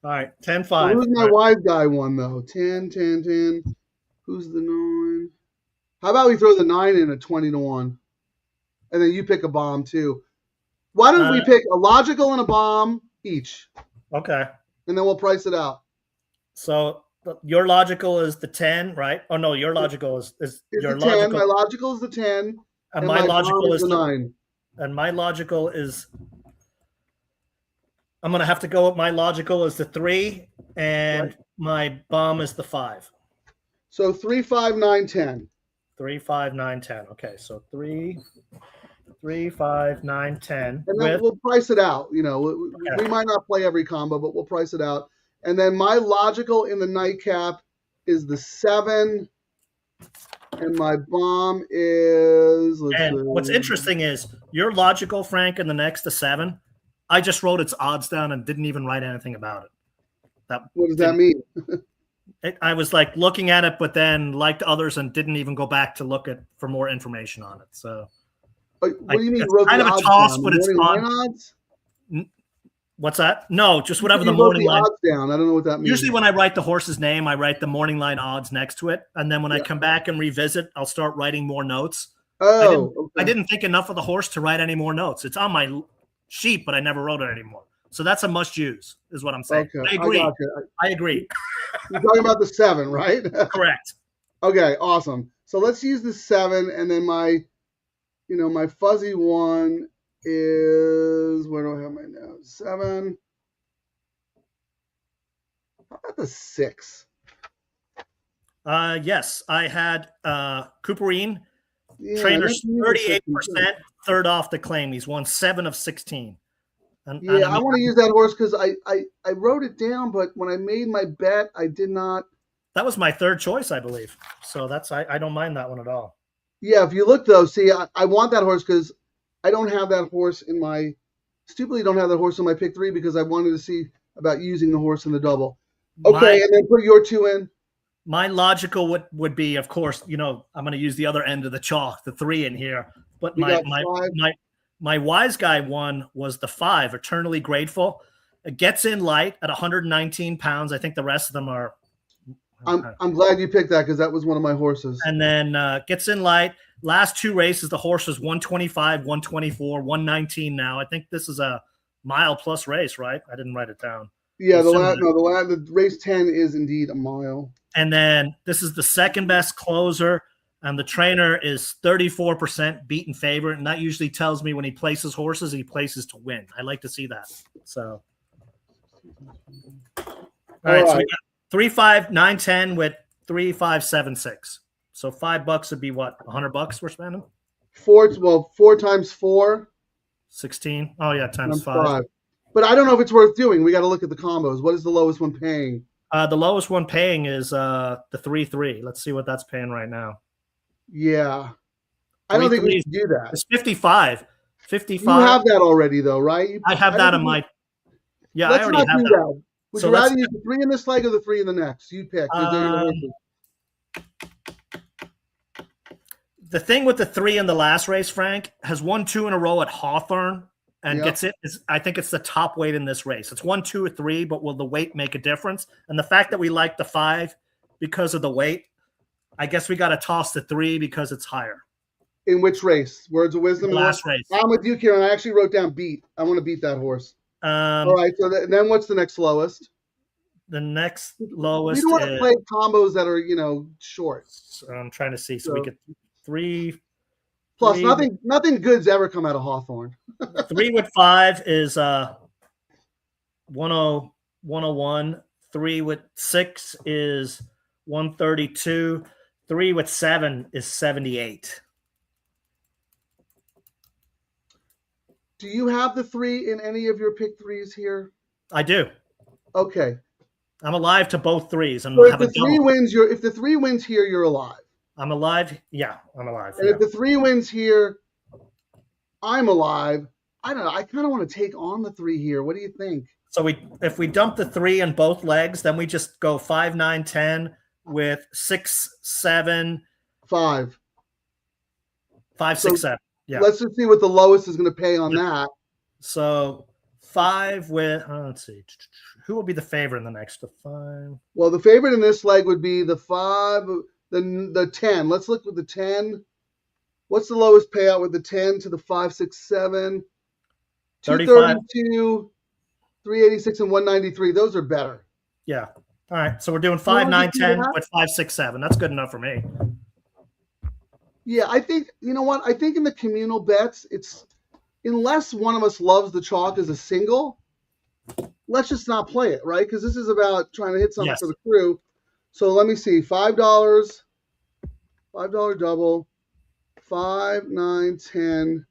All right, 10-5. So who's my wise guy one, though? 10. Who's the 9? How about we throw the 9 in at 20 to 1? And then you pick a bomb, too. Why don't we pick a logical and a bomb each? Okay. And then we'll price it out. So your logical is the 10, right? Oh, no, your logical is your the 10. My logical is the 10. And my logical is the 9. And my logical is I'm going to have to go with my logical is the 3, and my bomb is the 5. So 3, 5, 9, 10. 3, 5, 9, 10. Okay, so 3, 5, 9, 10. And then we'll price it out. You know, we might not play every combo, but we'll price it out. And then my logical in the nightcap is the 7. And my bomb is... what's interesting is your logical, Frank, in the next to 7, I just wrote its odds down and didn't even write anything about it. What does that mean? I was like looking at it, but then liked others and didn't even go back to look at for more information on it. So, what do you mean? You wrote kind the of a odds toss, down? but The it's morning on. line odds? What's that? No, just whatever You the wrote morning the line. odds down. I don't know what that means. Usually, when I write the horse's name, I write the morning line odds next to it, and then when I come back and revisit, I'll start writing more notes. I didn't think enough of the horse to write any more notes. It's on my sheet, but I never wrote it anymore. So that's a must use, is what I'm saying. Okay. I agree. I agree. You're talking about the 7, right? Correct. Okay, awesome. So let's use the 7, and then my fuzzy one is, where do I have my notes? 7. How about the 6? Yes, I had Cooperine. Yeah, Trainer's 38%, third off the claim. He's won 7 of 16. And I want to use that horse because I wrote it down, but when I made my bet, I did not. That was my third choice, I believe. So that's I don't mind that one at all. Yeah, if you look though, see, I want that horse because I don't have that horse in my stupidly don't have that horse in my pick 3 because I wanted to see about using the horse in the double. Okay, and then put your 2 in. My logical would be, of course, I'm going to use the other end of the chalk, the 3 in here. But my wise guy one was the 5, Eternally Grateful. It gets in light at 119 pounds. I think the rest of them are. I'm glad you picked that because that was one of my horses. And then gets in light. Last 2 races, the horse was 125, 124, 119 now. I think this is a mile plus race, right? I didn't write it down. Yeah, the race 10 is indeed a mile. And then this is the second best closer, and the trainer is 34% beaten favorite, and that usually tells me when he places horses, he places to win. I like to see that. So, all right. So we got 3, 5, 9, 10 with 3, 5, 7, 6. So $5 would be what? $100 we're spending? 4 times 4. 16. Oh yeah, times 5. But I don't know if it's worth doing. We got to look at the combos. What is the lowest one paying? The lowest one paying is the 3-3. Let's see what that's paying right now. Yeah. I don't think we should do that. It's 55. 55. You have that already, though, right? I have that in my. Yeah, let's I already have that. Would you rather use the 3 in this leg or the 3 in the next? You pick. The thing with the 3 in the last race, Frank, has won 2 in a row at Hawthorne and gets it. I think it's the top weight in this race. It's 1, 2, or 3, but will the weight make a difference? And the fact that we like the 5 because of the weight, I guess we got to toss the 3 because it's higher. In which race? Words of Wisdom? Last race. I'm with you, Ciaran. I actually wrote down beat. I want to beat that horse. All right. So then what's the next lowest? The next lowest. We don't want to play combos that are, short. So I'm trying to see. So we get 3. Plus, nothing good's ever come out of Hawthorne. 3 with 5 is 101. 3 with 6 is 132. 3 with 7 is 78. Do you have the 3 in any of your pick 3s here? I do. Okay. I'm alive to both 3s. So if the 3 wins, if the 3 wins here, you're alive. I'm alive. Yeah, I'm alive. And if the 3 wins here, I'm alive. I don't know. I kind of want to take on the 3 here. What do you think? So if we dump the 3 in both legs, then we just go 5, 9, 10 with 6, 7, 5. 5, 6, 7. Yeah. Let's just see what the lowest is going to pay on that. So 5 with let's see. Who will be the favorite in the next? The 5. Well, the favorite in this leg would be the 5. The 10. Let's look with the 10. What's the lowest payout with the 10 to the 5, 6, 7? 232, 386, and 193. Those are better. Yeah. All right. So we're doing 5, 9, 10 with 5, 6, 7. That's good enough for me. Yeah, I think, you know what? I think in the communal bets, it's unless one of us loves the chalk as a single, let's just not play it, right? Because this is about trying to hit something for the crew. So let me see, $5 double, 5, 9, 10,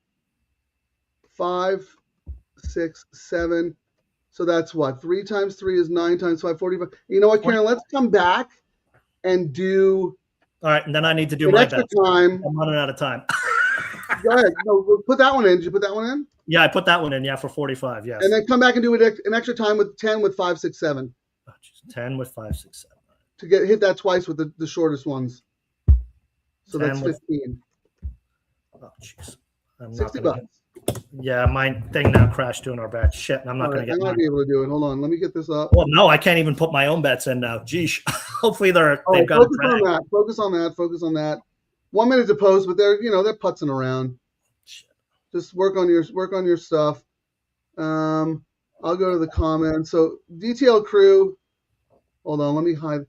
5, 6, 7. So that's what? 3 times 3 is 9 times 5, 45. You know what, Ciaran? Let's come back and do. All right, and then I need to do my extra time. I'm running out of time. Go ahead. No, put that one in. Did you put that one in? Yeah, I put that one in. Yeah, for 45. Yes. And then come back and do an extra time with 10 with 5, 6, 7. 10 with 5, 6, 7. To hit that twice with the shortest ones. So that's 15. Oh, jeez. I'm not $60. gonna yeah, my thing now crashed doing our bet. Shit, and I'm not going to get I might be able to do it. Hold on. Let me get this up. Well, no, I can't even put my own bets in now. Geesh. Hopefully they've got focus on that. Focus on that. Focus on that. 1 minute to post, but they're putzing around. Shit. Just work on your stuff. I'll go to the comments. So DTL Crew. Hold on. Let me hide.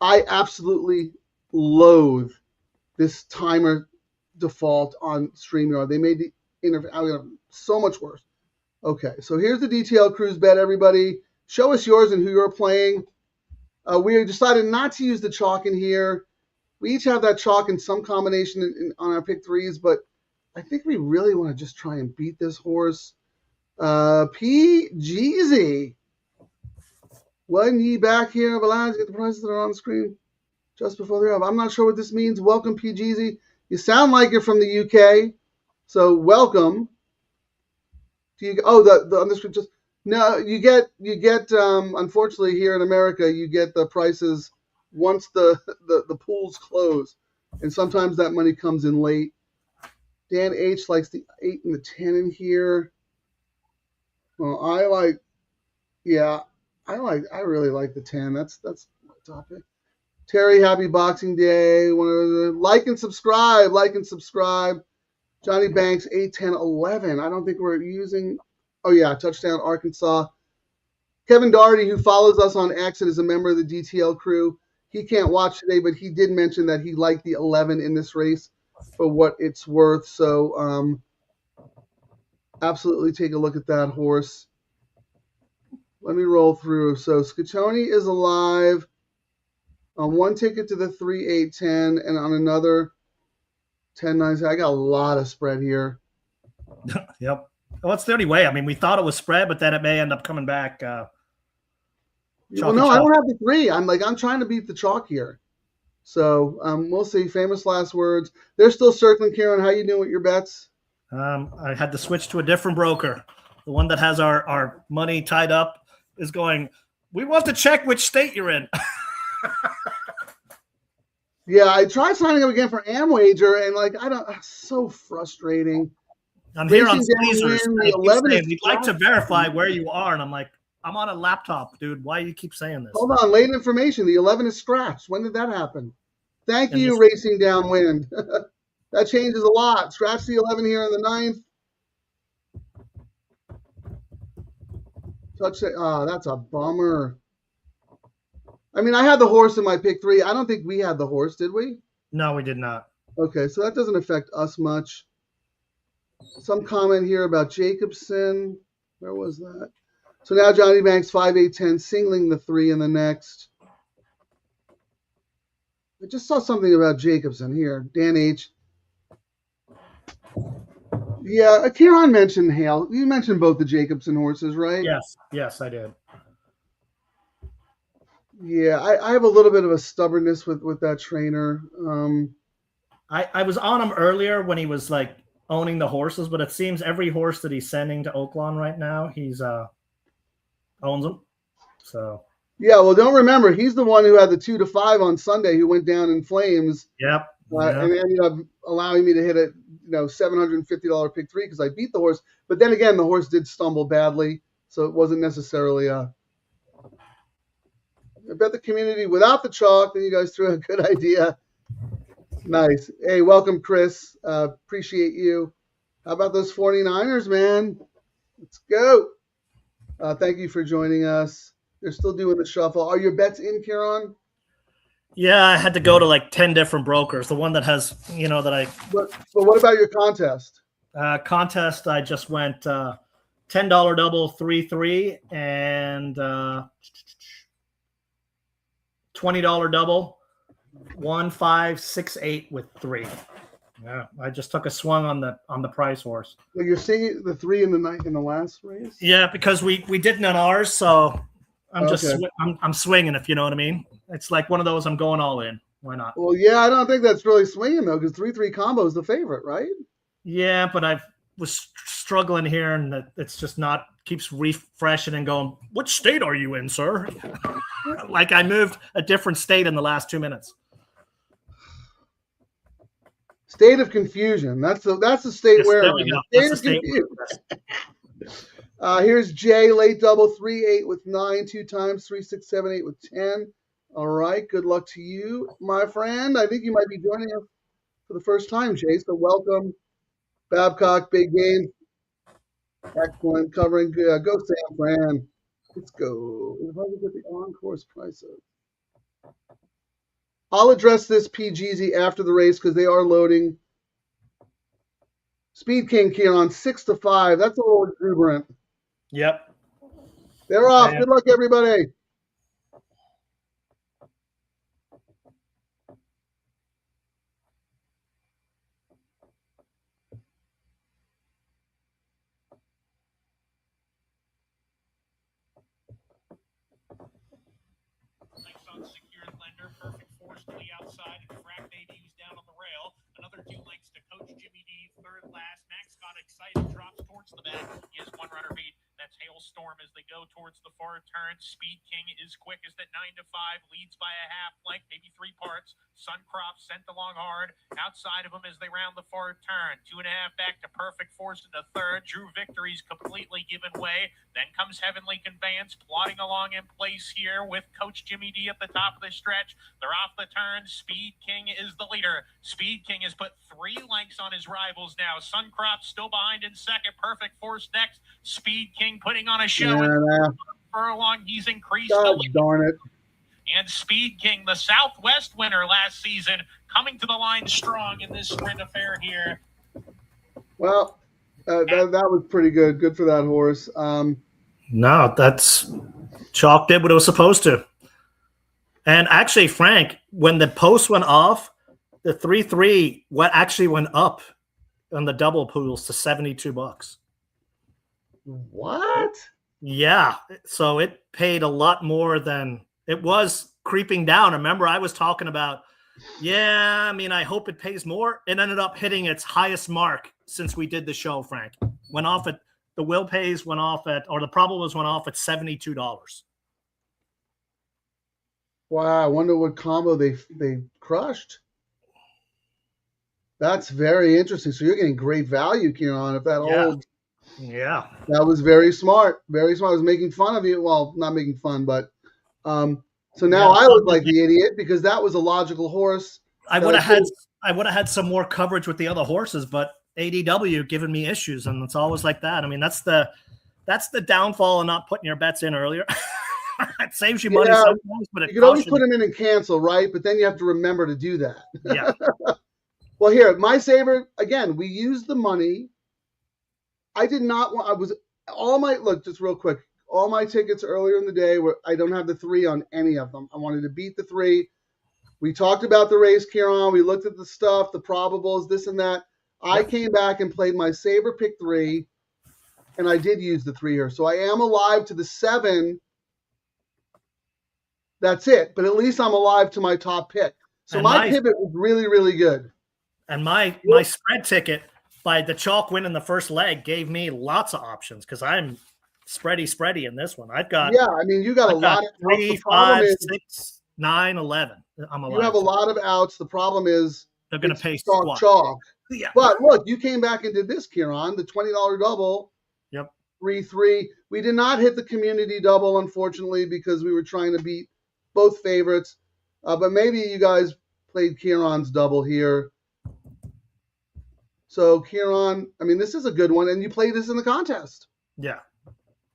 I absolutely loathe this timer default on StreamYard. They made the interface so much worse. Okay, so here's the DTL Crew's bet, everybody. Show us yours and who you're playing. We decided not to use the chalk in here. We each have that chalk in some combination on our pick threes, but I think we really want to just try and beat this horse. PGZ. When ye back here of allowed to get the prices that are on the screen just before they're up. I'm not sure what this means. Welcome, PGZ. You sound like you're from the UK, so welcome. The on the screen just no. You get unfortunately here in America you get the prices once the pools close, and sometimes that money comes in late. Dan H likes the 8 and the 10 in here. Well, I really like the 10. That's my topic. Terry, happy Boxing Day. Like and subscribe. Johnny Banks, 8, 10, 11. I don't think we're using. Oh, yeah, touchdown, Arkansas. Kevin Doherty, who follows us on X and is a member of the DTL Crew, he can't watch today, but he did mention that he liked the 11 in this race for what it's worth. So absolutely take a look at that horse. Let me roll through. So Scatoni is alive on one ticket to the 3, 8, 10, and on another 10, 9. I got a lot of spread here. Yep. Well, it's the only way. I mean, we thought it was spread, but then it may end up coming back. I don't have the 3. I'm trying to beat the chalk here. So we'll see. Famous last words. They're still circling. Ciaran, how you doing with your bets? I had to switch to a different broker. The one that has our money tied up is going, we want to check which state you're in. Yeah, I tried signing up again for Amwager, and so frustrating. I'm here on Caesars. We'd like to verify where you are, and I'm like, I'm on a laptop, dude. Why do you keep saying this? Hold on, late information. The 11 is scratched. When did that happen? Thank you, Racing Downwind. That changes a lot. Scratch the 11 here in the 9th. That's a bummer. I mean, I had the horse in my pick 3. I don't think we had the horse, did we? No, we did not. Okay, so that doesn't affect us much. Some comment here about Jacobson. Where was that? So now Johnny Banks, 5, 8, 10, singling the 3 in the next. I just saw something about Jacobson here. Dan H. Yeah, Ciaran mentioned Hale. You mentioned both the Jacobson horses, right? Yes, I did. Yeah, I have a little bit of a stubbornness with that trainer. I was on him earlier when he was owning the horses, but it seems every horse that he's sending to Oaklawn right now, he's owns them. So yeah, well, don't remember he's the one who had the 2 to 5 on Sunday, who went down in flames. Yep. And ended up allowing me to hit a $750 pick 3 because I beat the horse. But then again, the horse did stumble badly, so it wasn't necessarily I bet the community without the chalk. Then you guys threw a good idea. Nice. Hey, welcome, Chris. Appreciate you. How about those 49ers, man? Let's go. Thank you for joining us. They're still doing the shuffle. Are your bets in, Ciaran? Yeah, I had to go to 10 different brokers. The one that has, that I. But what about your contest? Contest, I just went $10 double 3-3 and $20 double 1-5-6-8 with 3. Yeah, I just took a swung on the prize horse. Well, you're seeing the 3 in the last race. Yeah, because we didn't on ours, so I'm just I'm swinging, if you know what I mean. It's like one of those. I'm going all in. Why not? Well, yeah, I don't think that's really swinging though, because 3-3 combo is the favorite, right? Yeah, but was struggling here, and it's just not keeps refreshing and going, "What state are you in, sir?" Like I moved a different state in the last 2 minutes. State of confusion. That's the state we're in. State of confusion. Here's Jay, late double, 3-8 with 9, 2 times, 3, 6, 7, 8 with 10. All right, good luck to you, my friend. I think you might be joining us for the first time, Jay, so welcome. Babcock, big game. Excellent covering. Go San Fran. Let's go. If I can get the on-course prices. I'll address this PGZ after the race because they are loading. Speed King Ciaran, 6-5. That's a little exuberant. Yep. They're off. Good luck, everybody. Secured lender, perfect force to the outside, and Frack Baby who's down on the rail. Another 2 lengths to Coach Jimmy D, third last. Max got excited, drops towards the back. He has one runner beat. That's Hailstorm as they go towards the far turn. Speed King is quickest at 9-5, leads by a half length, maybe 3 parts. Suncrop sent along hard. Outside of him as they round the far turn. 2.5 back to Perfect Force in the third. Drew Victory's completely given way. Then comes Heavenly Conveyance plodding along in place here with Coach Jimmy D at the top of the stretch. They're off the turn. Speed King is the leader. Speed King has put 3 lengths on his rivals now. Suncrop still behind in second. Perfect Force next. Speed King putting on a show. Furlong, he's increased. Darn it. And Speed King, the Southwest winner last season, coming to the line strong in this sprint affair here. Well, that was pretty good. Good for that horse. No, that's Chalk did what it was supposed to. And actually, Frank, when the post went off, the 3-3 actually went up on the double pools to $72. What? Yeah. So it paid a lot more than it was creeping down. Remember, I was talking about, I hope it pays more. It ended up hitting its highest mark since we did the show, Frank. Went off at the will pays went off at, or the probables went off at $72. Wow, I wonder what combo they crushed. That's very interesting. So you're getting great value, Ciaran, if that holds. Yeah. That was very smart. Very smart. I was making fun of you. Well, not making fun, but so now I look like the idiot because that was a logical horse. I would have had some more coverage with the other horses, but ADW giving me issues, and it's always like that. I mean, that's the downfall of not putting your bets in earlier. It saves you money sometimes, but you can always put them in and cancel, right? But then you have to remember to do that. Yeah. Well, here, my saver, again, we used the money. I did not want, just real quick, all my tickets earlier in the day were, I don't have the 3 on any of them. I wanted to beat the 3. We talked about the race, Ciaran. We looked at the stuff, the probables, this and that. I came back and played my saver pick 3, and I did use the 3 here. So I am alive to the 7. That's it. But at least I'm alive to my top pick. So and my pivot was really, really good. And my spread ticket by the Chalk win in the first leg gave me lots of options because I'm spready in this one. I've got you got a lot of 3, 5, 6, 9, 11. I'm alive. You have a lot of outs. The problem is they're going to pay Chalk. Yeah. But look, you came back and did this, Ciaran, the $20 double. Yep. 3-3. We did not hit the community double, unfortunately, because we were trying to beat both favorites. But maybe you guys played Ciaran's double here. So, Ciaran, this is a good one. And you played this in the contest. Yeah.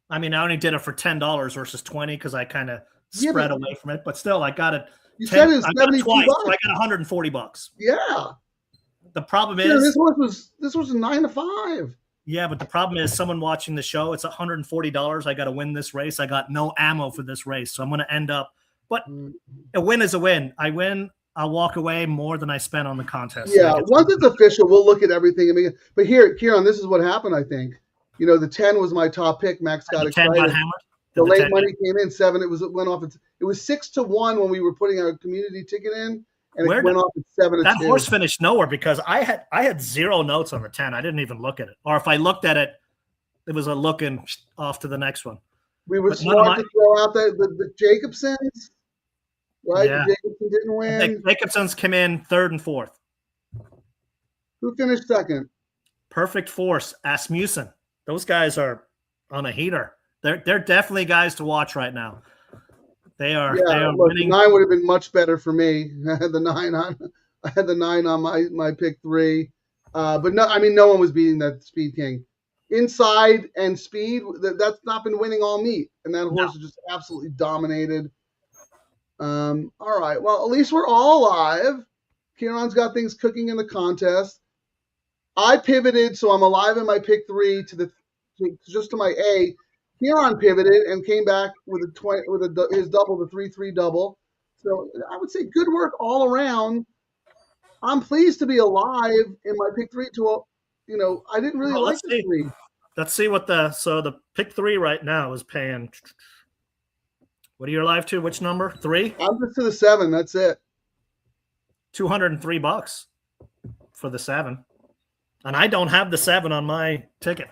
I only did it for $10 versus $20 because I kind of spread away from it. But still, I got it. You said it was $72. So I got $140. Yeah. The problem is this was 9 to 5. Yeah, but the problem is someone watching the show, it's $140. I got to win this race. I got no ammo for this race. So I'm going to end up, but a win is a win. I win, I'll walk away more than I spent on the contest. Yeah, once it's official, we'll look at everything. But here, Ciaran, this is what happened, I think. The 10 was my top pick. Max got excited. 10 got hammered. The late money came in 7. It went off. It was 6-1 when we were putting our community ticket in, and it went off at 7-2. That horse finished nowhere because I had 0 notes on the 10. I didn't even look at it. Or if I looked at it, it was a looking off to the next one. We were smart to throw out the Jacobsons, right? Yeah. The Jacobson didn't win. Jacobsons came in 3rd and 4th. Who finished 2nd? Perfect Force, Asmussen. Those guys are on a heater. They're definitely guys to watch right now. They are winning. 9 would have been much better for me. I had the 9 on my pick 3. But no, I mean, no one was beating that Speed King. Inside and speed, that's not been winning all meet. And that horse is just absolutely dominated. All right. Well, at least we're all alive. Ciaran's got things cooking in the contest. I pivoted, so I'm alive in my pick 3 just to my A. Ciaran pivoted and came back with his double, the 3-3 double. So I would say good work all around. I'm pleased to be alive in my pick 3 I didn't really like the 3. Let's see what the pick 3 right now is paying. What are you alive to? Which number? 3? I'm just to the 7. That's it. $203 for the 7. And I don't have the 7 on my ticket.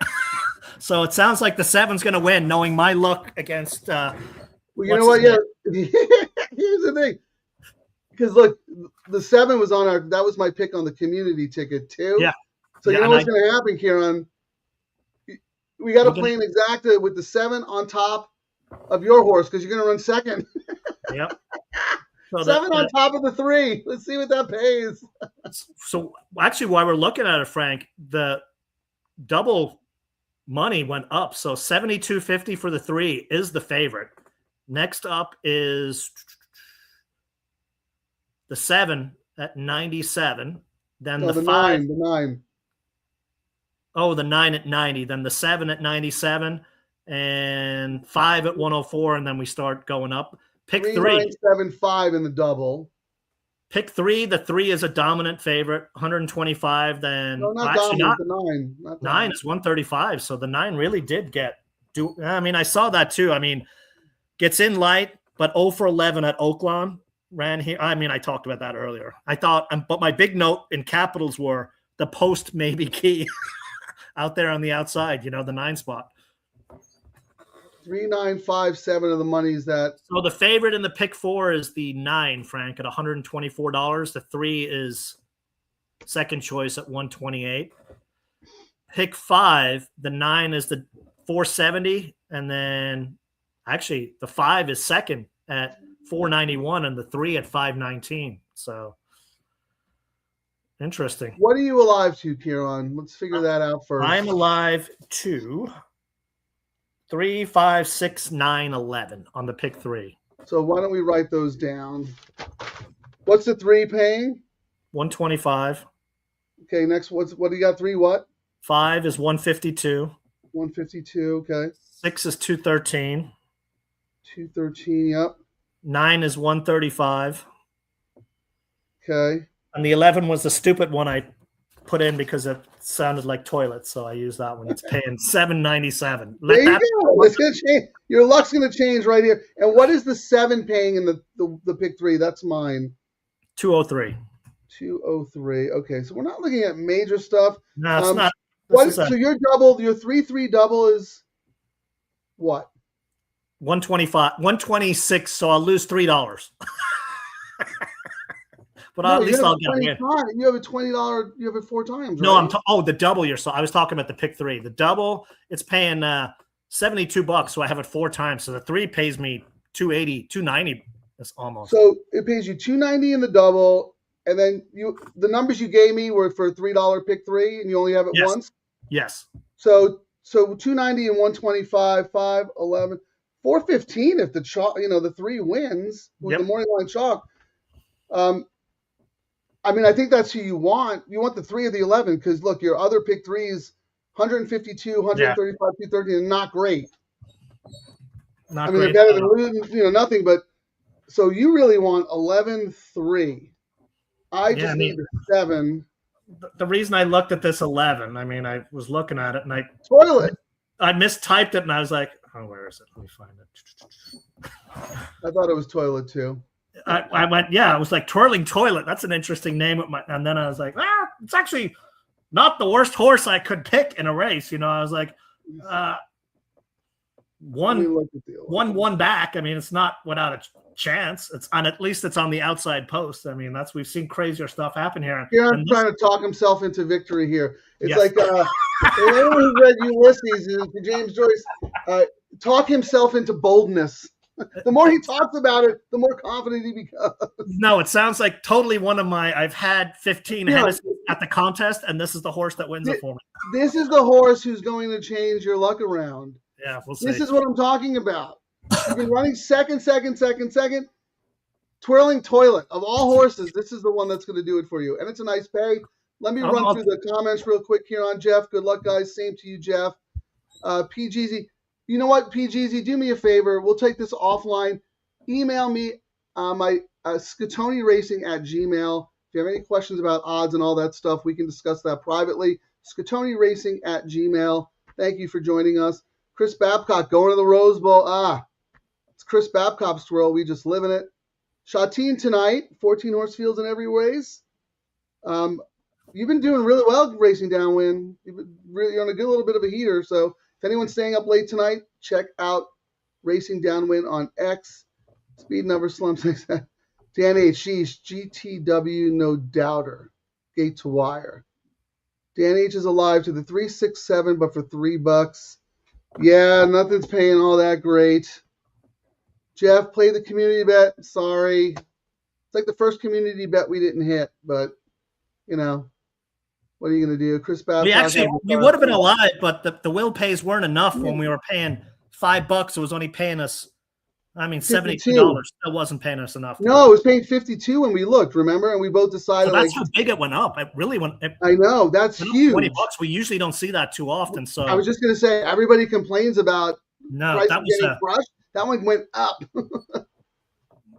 So it sounds like the 7's going to win, knowing my luck against. Well, you know what? Yeah. Here's the thing. Because look, the 7 was that was my pick on the community ticket too. Yeah. So you know what's going to happen, Ciaran? We got to play an exacta with the 7 on top of your horse because you're going to run 2nd. Yep. So 7 on top of the 3. Let's see what that pays. So actually, while we're looking at it, Frank, the double money went up. So $72.50 for the 3 is the favorite. Next up is the 7 at 97. Then the 5. 9. The 9. Oh, the 9 at 90. Then the 7 at 97. And 5 at 104. And then we start going up. Pick 3. 3975 in the double. Pick 3. The 3 is a dominant favorite, 125. Then no, not dominant. The 9. 9 is 135. So the 9 really did I mean, I saw that too. I mean, gets in light, but 0 for 11 at Oaklawn. Ran here. I mean, I talked about that earlier. I thought, but my big note in capitals were the post may be key out there on the outside. The 9 spot. 3957 of the money is that. So the favorite in the pick 4 is the 9, Frank, at $124. The 3 is second choice at $128. Pick 5, the 9 is the $470, and then actually the 5 is second at $491, and the 3 at $519. So interesting. What are you alive to, Ciaran? Let's figure that out first. I'm alive to 3, 5, 6, 9, 11 on the pick 3. So why don't we write those down? What's the 3 paying? 125. Okay, next what do you got? 3 what? 5 is 152. 152, okay. 6 is 213. 213, yep. 9 is 135. Okay. And the 11 was the stupid one I put in because it sounded like toilet, so I used that one. It's paying $7.97. There you go. It's gonna change. Your luck's gonna change right here. And what is the 7 paying in the pick 3? That's mine. 203. 203. Okay, so we're not looking at major stuff. No, it's not. So your double, your 3-3 double is what? 125, 126. So I'll lose $3. But at least I'll get it. You have a $20. You have it 4 times. No, right? The double. I was talking about the pick 3. The double, it's paying $72. So I have it 4 times. So the 3 pays me $280, $290. That's almost. So it pays you $290 in the double, and then the numbers you gave me were for a $3 pick 3, and you only have it once. Yes. So $290 and 125, 5, 11, 415 if the chalk, the 3 wins with the morning line chalk. I mean, I think that's who you want. You want the 3 of the 11 because look, your other pick 3 is 152, 135, 213, and not great. Not I mean, great. they're better than losing, nothing. But so you really want 11-3. I just need the 7. The reason I looked at this 11, I mean, I was looking at it and I mistyped it and I was like, oh, where is it? Let me find it. I thought it was toilet too. I went, yeah, it was like Twirling Toilet. That's an interesting name. And then I was like, it's actually not the worst horse I could pick in a race. I was like, one back. I mean, it's not without a chance. At least it's on the outside post. I mean, we've seen crazier stuff happen here. I'm trying to talk himself into victory here. It's like anyone who read Ulysses and James Joyce, talk himself into boldness. The more he talks about it, the more confident he becomes. No, it sounds like totally one of I've had 15 Hennessy's at the contest, and this is the horse that wins it for me. This is the horse who's going to change your luck around. Yeah, we'll see. This is what I'm talking about. You've been running second. Twirling Toilet. Of all horses, this is the one that's going to do it for you. And it's a nice pay. Let me run through the comments real quick here on Jeff. Good luck, guys. Same to you, Jeff. PGZ. You know what, PGZ? Do me a favor. We'll take this offline. Email me my scatoniracing@gmail. If you have any questions about odds and all that stuff, we can discuss that privately. scatoniracing@gmail. Thank you for joining us. Chris Babcock going to the Rose Bowl. It's Chris Babcock's twirl. We just live in it. Shateen tonight, 14 horse fields in every race. You've been doing really well racing downwind. You're on a good little bit of a heater. So if anyone's staying up late tonight, check out Racing Downwind on X. Speed number slumps. Dan H. Sheesh, GTW, no doubter. Gate to wire. Dan H is alive to the 367, but for $3. Yeah, nothing's paying all that great. Jeff, play the community bet. Sorry. It's like the first community bet we didn't hit, but, what are you going to do? Chris Babcock. We would have been alive, but the will pays weren't enough when we were paying $5. It was only paying us, $72. That wasn't paying us enough. No, it was paying $52 when we looked, remember? And we both decided. So that's how big it went up. It really went. I know. That's huge. $20. We usually don't see that too often. So I was just going to say, everybody complains about prices getting crushed. That one went up.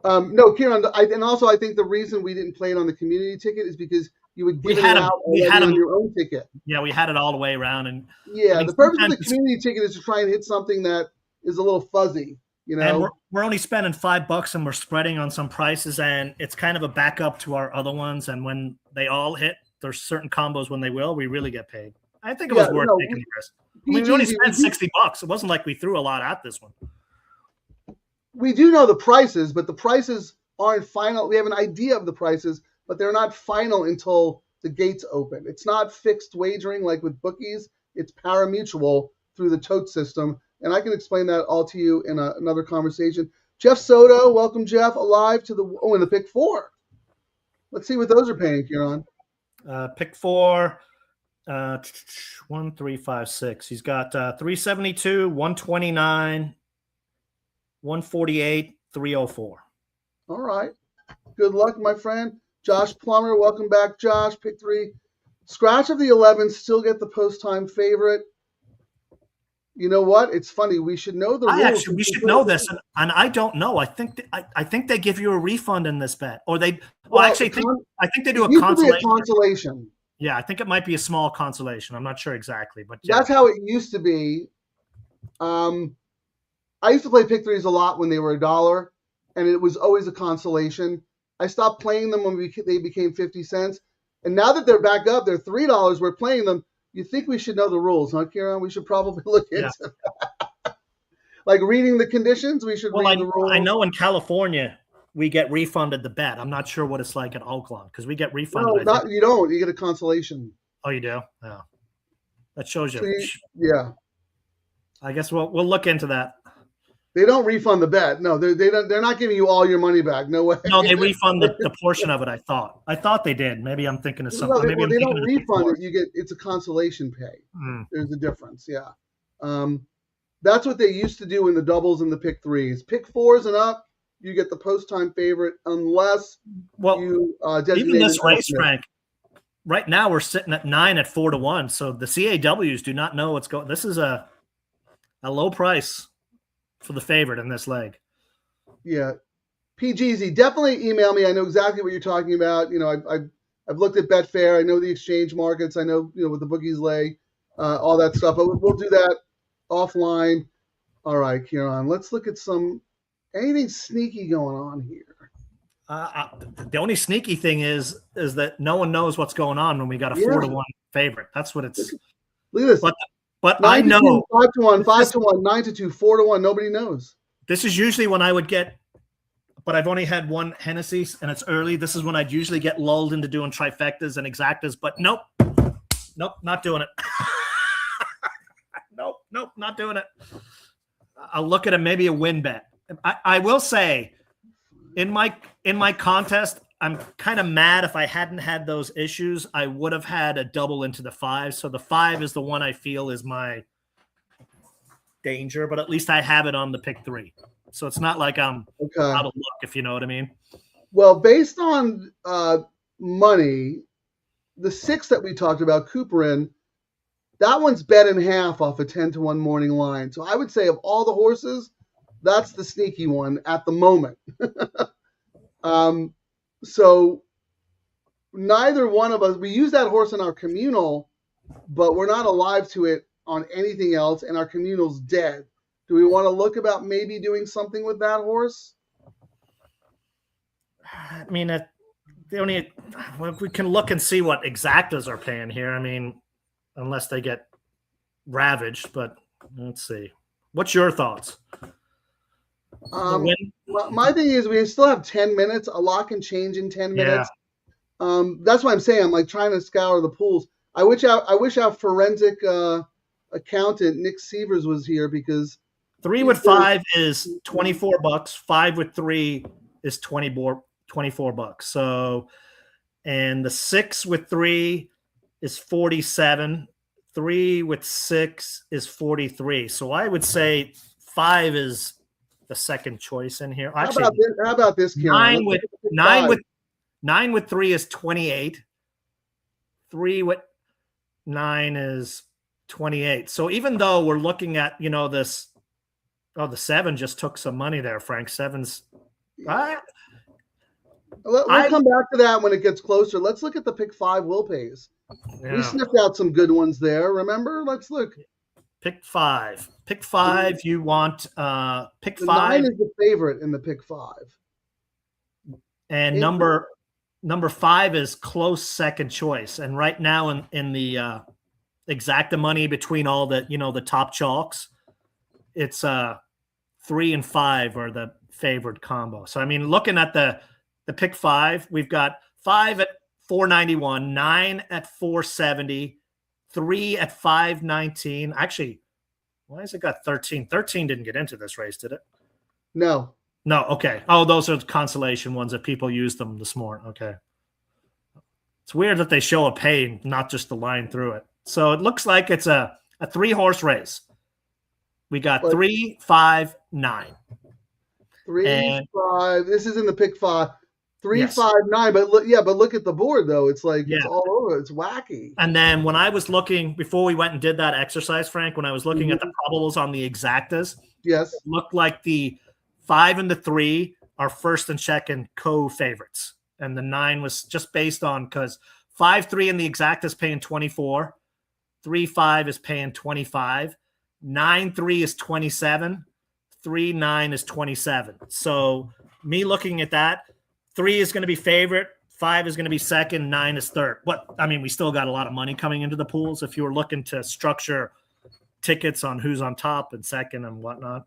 No, Ciaran, and also I think the reason we didn't play it on the community ticket is because you would give it out on your own ticket. Yeah, we had it all the way around. And the purpose of the community ticket is to try and hit something that is a little fuzzy. And we're only spending $5 and we're spreading on some prices, and it's kind of a backup to our other ones. And when they all hit, there's certain combos when they will, we really get paid. I think it was worth taking the risk. We only spent $60. It wasn't like we threw a lot at this one. We do know the prices, but the prices aren't final. We have an idea of the prices, but they're not final until the gates open. It's not fixed wagering like with bookies. It's pari-mutuel through the tote system. And I can explain that all to you in another conversation. Jeff Soto, welcome, Jeff, alive to in the pick 4. Let's see what those are paying, Ciaran. Pick 4, 1, 3, 5, 6. He's got 372, 129, 148, 304. All right. Good luck, my friend. Josh Plummer, welcome back, Josh. Pick 3. Scratch of the 11, still get the post-time favorite. You know what? It's funny. We should know the rules. We should know this, and I don't know. I think they give you a refund in this bet, or they. I think they do a consolation. Yeah, I think it might be a small consolation. I'm not sure exactly, but that's how it used to be. I used to play pick 3s a lot when they were $1, and it was always a consolation. I stopped playing them when they became 50 cents, and now that they're back up, they're $3. We're playing them. You think we should know the rules, huh, Ciaran? We should probably look into that. Like reading the conditions, we should read the rules. I know in California we get refunded the bet. I'm not sure what it's like at Oaklawn because we get refunded. No, you don't. You get a consolation. Oh, you do? Yeah. That shows you. Yeah. I guess we'll look into that. They don't refund the bet. No, they're not giving you all your money back. No way. No, they refund the portion of it. I thought they did. Maybe I'm thinking of something. No, they don't refund it. It's a consolation pay. There's a difference. Yeah. That's what they used to do in the doubles and the pick 3s. Pick 4s and up, you get the post-time favorite unless you designate. Even this race, Frank. Right now we're sitting at 9 at 4-1. So the CAWs do not know what's going. This is a low price for the favorite in this leg. Yeah. PGZ, definitely email me. I know exactly what you're talking about. I've looked at Betfair. I know the exchange markets. I know, what the bookies lay, all that stuff. But we'll do that offline. All right, Ciaran, let's look at anything sneaky going on here. The only sneaky thing is that no one knows what's going on when we got a 4-1 favorite. That's what it's. Look at this. But I know 5-1, 5-1, 9-2, 4-1. Nobody knows. This is usually when I would get, but I've only had one Hennessy and it's early. This is when I'd usually get lulled into doing trifectas and exactas. But nope, not doing it. Nope, not doing it. I'll look at maybe a win bet. I will say, in my contest, I'm kind of mad. If I hadn't had those issues, I would have had a double into the 5. So the 5 is the one I feel is my danger, but at least I have it on the pick 3. So it's not like I'm out of luck, if you know what I mean. Well, based on money, the 6 that we talked about, Cooperin, that one's bet in half off a 10-1 morning line. So I would say of all the horses, that's the sneaky one at the moment. So neither one of us, we use that horse in our communal, but we're not alive to it on anything else, and our communal's dead. Do we want to look about maybe doing something with that horse? I mean, we can look and see what exactas are paying here. I mean, unless they get ravaged, but let's see. What's your thoughts? My thing is we still have 10 minutes. A lot can change in 10 minutes. That's why I'm saying I'm like trying to scour the pools. I wish our forensic accountant Nick Sievers was here, because 3 with 5 is $24. 5 with 3 is $24. So, and the 6 with 3 is 47. 3 with 6 is 43. So I would say 5 is the second choice in here. Actually, how about this, Ciaran? 9 with 3 is 28. 3 with 9 is 28. So even though we're looking at, this, the 7 just took some money there, Frank. 7's. We'll come back to that when it gets closer. Let's look at the pick 5 will pays. Yeah. We sniffed out some good ones there. Remember? Let's look. Pick 5. Pick 5. You want pick 5. 9 is the favorite in the pick 5. And number 5 is close second choice. And right now in the exacta money between all the the top chalks, it's 3 and 5 are the favored combo. So I mean, looking at the pick 5, we've got 5 at 491, 9 at 470, 3 at 519. Actually, why has it got 13? 13 didn't get into this race, did it? No. Okay. Oh, those are the consolation ones that people used them this morning. Okay. It's weird that they show a pay, not just the line through it. So it looks like it's a 3-horse race. We got 3, 5, 9. 3, 5. This is in the pick 5. 3, yes. 5, 9. But look at the board though. It's like it's all over. It's wacky. And then when I was looking before we went and did that exercise, Frank, when I was looking at the probables on the exactas, yes, it looked like the 5 and the 3 are first and second co-favorites, and the 9 was just based on because 5-3 in the exactas paying 24, 3-5 is paying 25, 9-3 is 27, 3-9 is 27. So me looking at that. 3 is going to be favorite. 5 is going to be second. 9 is third. But I mean, we still got a lot of money coming into the pools if you were looking to structure tickets on who's on top and second and whatnot.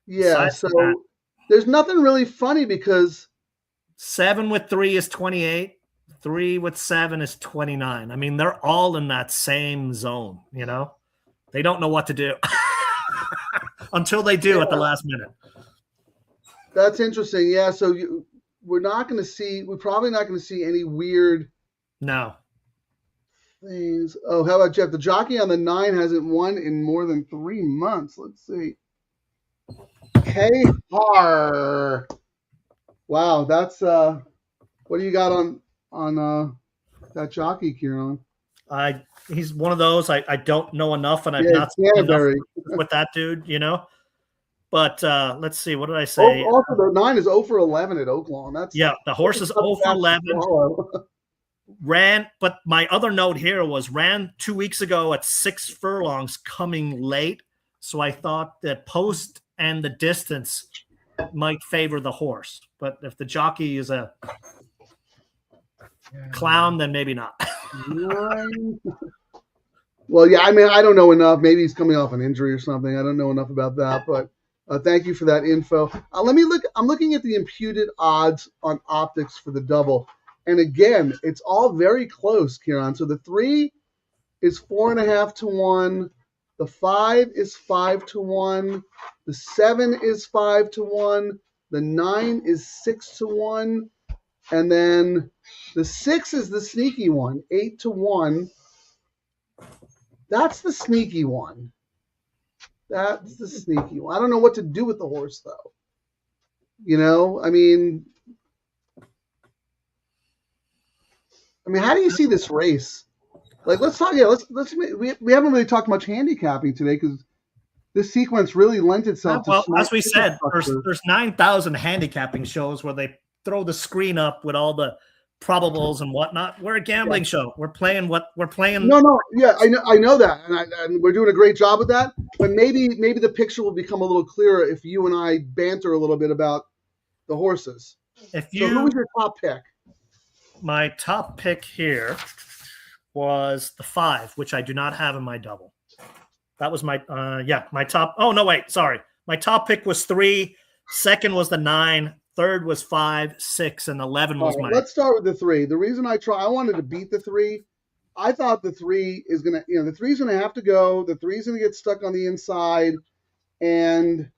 Yeah. So there's nothing really funny because 7 with 3 is 28. 3 with 7 is 29. I mean, they're all in that same zone. They don't know what to do until they do at the last minute. That's interesting. Yeah. So we're probably not going to see any weird things. Oh, how about Jeff? The jockey on the 9 hasn't won in more than 3 months. Let's see. K-Har. Wow. That's what do you got on that jockey, Ciaran? He's one of those I don't know enough, and I've not seen enough with that dude, But let's see. What did I say? Also, the 9 is 0 for 11 at Oaklawn. The horse is 0 for 11. Ran, but my other note here was ran 2 weeks ago at 6 furlongs, coming late. So I thought the post and the distance might favor the horse. But if the jockey is a clown, then maybe not. Well, yeah, I mean, I don't know enough. Maybe he's coming off an injury or something. I don't know enough about that, but thank you for that info. Let me look. I'm looking at the imputed odds on optics for the double. And again, it's all very close, Ciaran. So the 3 is 4.5 to 1. The 5 is 5 to 1. The 7 is 5 to 1. The 9 is 6 to 1. And then the 6 is the sneaky one, 8 to 1. That's the sneaky one. That's the sneaky one. I don't know what to do with the horse, though. You know, I mean, how do you see this race? Like, let's talk. Yeah, we haven't really talked much handicapping today because this sequence really lent itself to. Well, as we said, there's 9,000 handicapping shows where they throw the screen up with all the probables and whatnot. We're a gambling show. We're playing what we're playing. No, yeah, I know that, and we're doing a great job with that. But maybe the picture will become a little clearer if you and I banter a little bit about the horses. So who was your top pick? My top pick here was the 5, which I do not have in my double. That was my my top. Oh no, wait, sorry. My top pick was 3. Second was the 9. Third was 5, 6, and 11 was my. Let's start with the 3. The reason I wanted to beat the 3. I thought the 3 is gonna, the 3 is gonna have to go. The 3 is gonna get stuck on the inside, and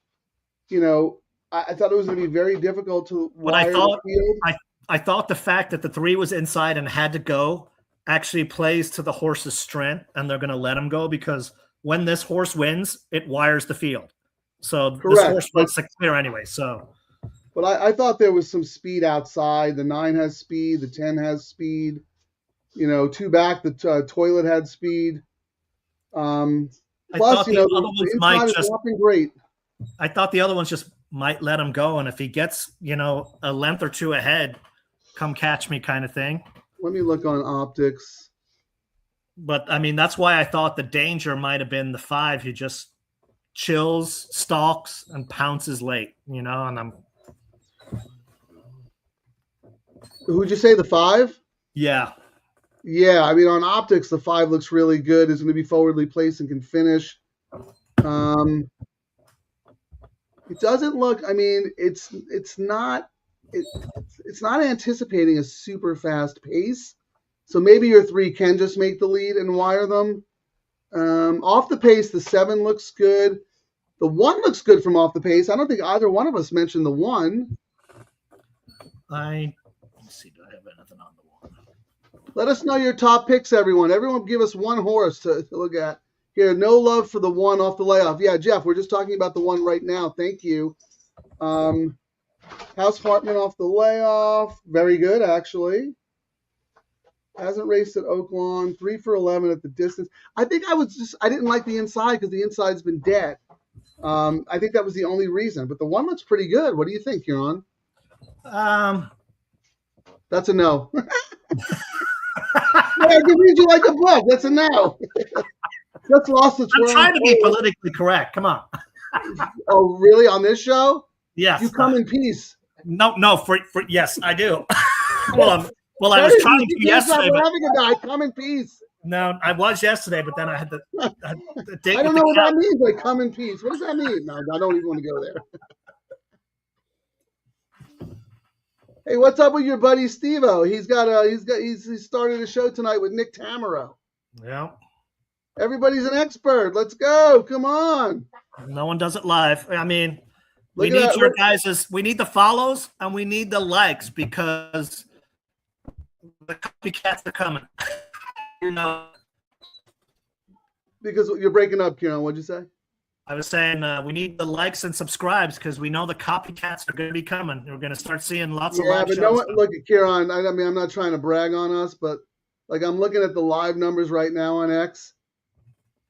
I thought it was gonna be very difficult to wire the field. I thought the fact that the 3 was inside and had to go actually plays to the horse's strength, and they're gonna let him go because when this horse wins, it wires the field. So Correct. This horse wants to clear anyway. So. But I thought there was some speed outside. The 9 has speed. The 10 has speed. 2 back, the toilet had speed. Plus, the inside is walking great. I thought the other ones just might let him go. And if he gets, a length or 2 ahead, come catch me kind of thing. Let me look on optics. But, that's why I thought the danger might have been the 5 who just chills, stalks, and pounces late, and I'm. Who'd you say, the 5? Yeah. Yeah, on optics, the 5 looks really good. It's going to be forwardly placed and can finish. It doesn't look. It's not anticipating a super fast pace. So maybe your 3 can just make the lead and wire them. Off the pace, the 7 looks good. The 1 looks good from off the pace. I don't think either one of us mentioned the 1. Let's see, do I have anything on the 1? Let us know your top picks, everyone. Everyone give us one horse to look at. Here, no love for the 1 off the layoff. Yeah, Jeff, we're just talking about the 1 right now. Thank you. House Hartman off the layoff. Very good, actually. Hasn't raced at Oaklawn. 3 for 11 at the distance. I think I didn't like the inside because the inside's been dead. I think that was the only reason. But the 1 looks pretty good. What do you think, Ciaran? That's a no. Yeah, I can read you like a book. That's a no. That's lost its I'm trying to be politically correct. Come on. Oh, really? On this show? Yes. You come in peace. No. For yes, I do. Well, I was trying to yesterday. Come in peace. No, I was yesterday, but then I had to. I don't know what that means. Like come in peace. What does that mean? No, I don't even want to go there. Hey, what's up with your buddy Steve-O? He's started a show tonight with Nick Tamaro. Yeah. Everybody's an expert. Let's go. Come on. No one does it live. We need your guys'. We need the follows and we need the likes because the copycats are coming. Because you're breaking up, Ciaran. What'd you say? I was saying we need the likes and subscribes because we know the copycats are going to be coming. We're going to start seeing lots of live shows. Yeah, but look at Ciaran. I'm not trying to brag on us, but I'm looking at the live numbers right now on X.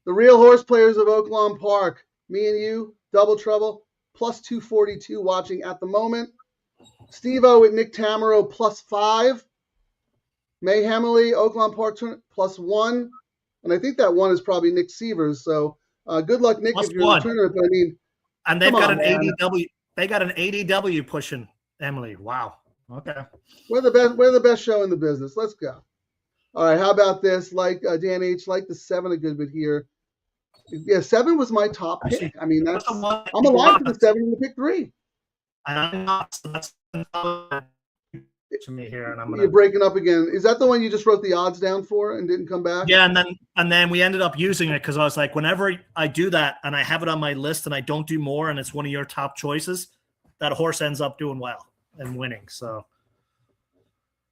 The real horse players of Oaklawn Park, me and you, Double Trouble, plus 242 watching at the moment. Steve-O with Nick Tamaro, plus 5. May Hemley, Oaklawn Park, plus 1. And I think that 1 is probably Nick Sievers. So good luck, Nick, plus if you're in the tournament. And they've got an ADW. They got an ADW pushing Emily. Wow. Okay. We're the best show in the business. Let's go. All right. How about this? Like Dan H, like the 7 a good bit here. Yeah, 7 was my top pick. Actually, I mean, I'm alive to the 7 in the pick 3. I'm not. So that's to me here, and You're breaking up again. Is that the one you just wrote the odds down for and didn't come back? Yeah, and then we ended up using it because I was like, whenever I do that and I have it on my list and I don't do more and it's one of your top choices, that horse ends up doing well and winning. So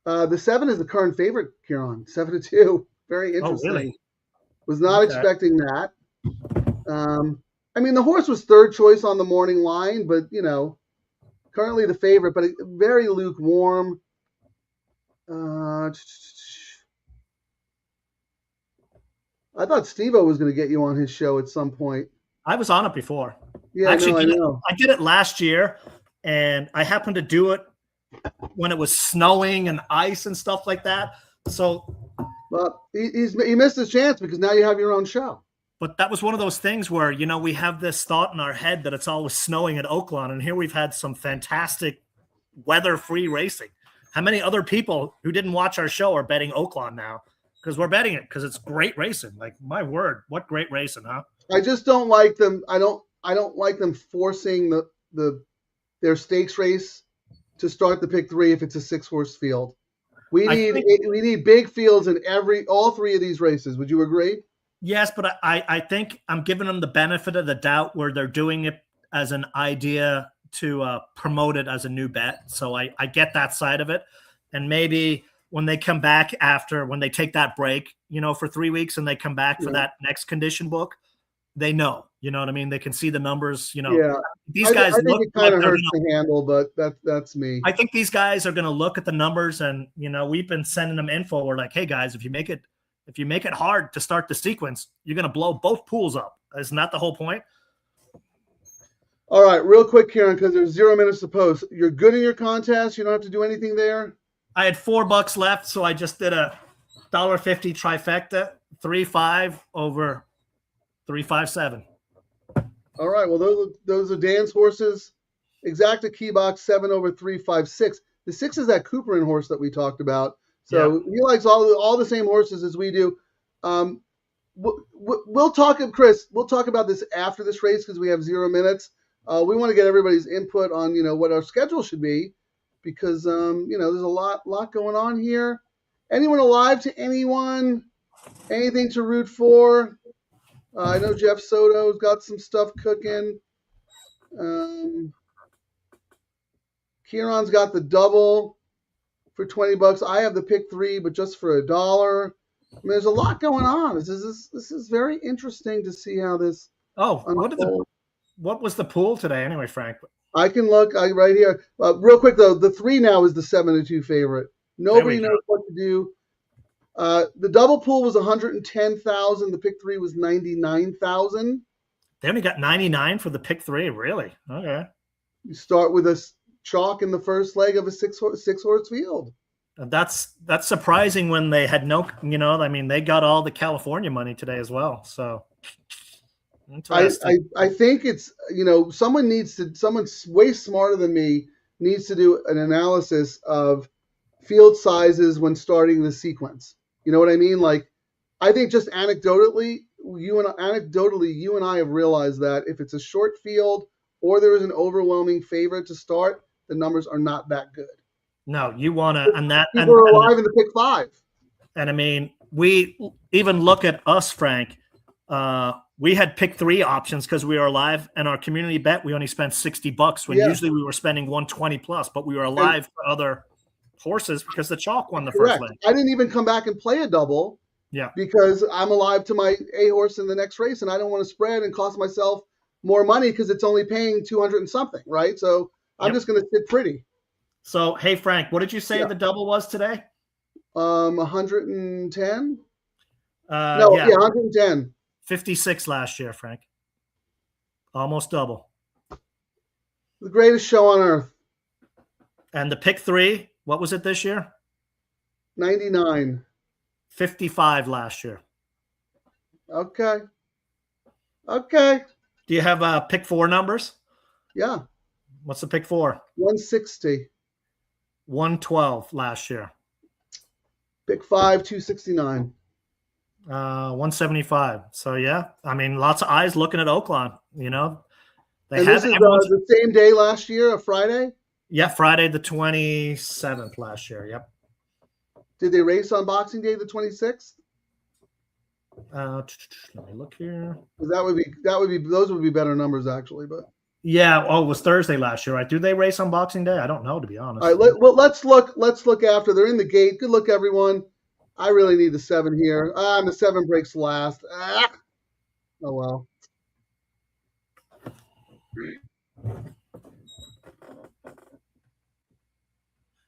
the 7 is the current favorite, Ciaran. 7-2. Very interesting. Oh, really? Was not expecting that. I mean, the horse was third choice on the morning line, but currently the favorite, but very lukewarm. I thought Steve-O was going to get you on his show at some point. I was on it before. Yeah, actually, I know. I did it last year, and I happened to do it when it was snowing and ice and stuff like that. So, well, he missed his chance because now you have your own show. But that was one of those things where, we have this thought in our head that it's always snowing at Oaklawn, and here we've had some fantastic weather-free racing. How many other people who didn't watch our show are betting Oaklawn now? Because we're betting it because it's great racing. Like, my word, what great racing, huh? I just don't like them. I don't like them forcing their stakes race to start the pick 3 if it's a 6-horse field. We need big fields in all 3 of these races. Would you agree? Yes, but I think I'm giving them the benefit of the doubt where they're doing it as an idea to promote it as a new bet. So I get that side of it. And maybe when they come back when they take that break, for 3 weeks and they come back for that next condition book, they know, you know what I mean? They can see the numbers, Yeah. These guys I think look it kind of like hurts to handle, but that's me. I think these guys are going to look at the numbers and, we've been sending them info. We're like, hey guys, if you make it hard to start the sequence, you're going to blow both pools up. Isn't that the whole point? All right, real quick, Ciaran, because there's 0 minutes to post. You're good in your contest. You don't have to do anything there. I had $4 left, so I just did a $1.50 trifecta, 3.5 over 3.57. All right, well those are Dan's horses. Exacta key box 7 over 3.56. The 6 is that Cooperin horse that we talked about. So he likes all the same horses as we do. We'll talk, Chris. We'll talk about this after this race because we have 0 minutes. We want to get everybody's input on what our schedule should be because there's a lot going on here. Anyone alive to anyone? Anything to root for? I know Jeff Soto's got some stuff cooking. Kieran's got the double for $20. I have the pick 3, but just for $1. I mean, there's a lot going on. This is very interesting to see how this. What was the pool today, anyway, Frank? I can look right here. Real quick though, the 3 now is the 7-2 favorite. Nobody knows what to do. The double pool was 110,000. The pick 3 was 99,000. They only got 99 for the pick 3, really? Okay. You start with a chalk in the first leg of a six horse field. That's surprising when they had no, they got all the California money today as well. So I think it's, someone way smarter than me needs to do an analysis of field sizes when starting the sequence. You know what I mean? Like, I think just anecdotally, you and I have realized that if it's a short field or there is an overwhelming favorite to start, the numbers are not that good. No, you want to, and that people are alive in the pick 5. And I mean, we even look at us, Frank. We had pick 3 options because we were alive, and our community bet we only spent $60 when usually we were spending 120 plus, but we were alive for other horses because the chalk won the first leg. I didn't even come back and play a double. Yeah, because I'm alive to my A horse in the next race, and I don't want to spread and cost myself more money because it's only paying 200 and something, right? So I'm just going to sit pretty. So, hey, Frank, what did you say the double was today? 110. 110. 56 last year, Frank. Almost double. The greatest show on earth. And the pick 3, what was it this year? 99. 55 last year. Okay. Do you have pick 4 numbers? Yeah. What's the pick 4? 160. 112 last year. Pick 5, 269. 175. So yeah, I mean, lots of eyes looking at Oaklawn. You know, And this is the same day last year, a Friday. Yeah, Friday the 27th last year. Yep. Did they race on Boxing Day the 26th? Let me look here. Those would be better numbers actually, but yeah. Oh, it was Thursday last year, right? Do they race on Boxing Day? I don't know, to be honest. All right, well, let's look after they're in the gate. Good luck, everyone. I really need the 7 here. And the 7 breaks last. Oh well.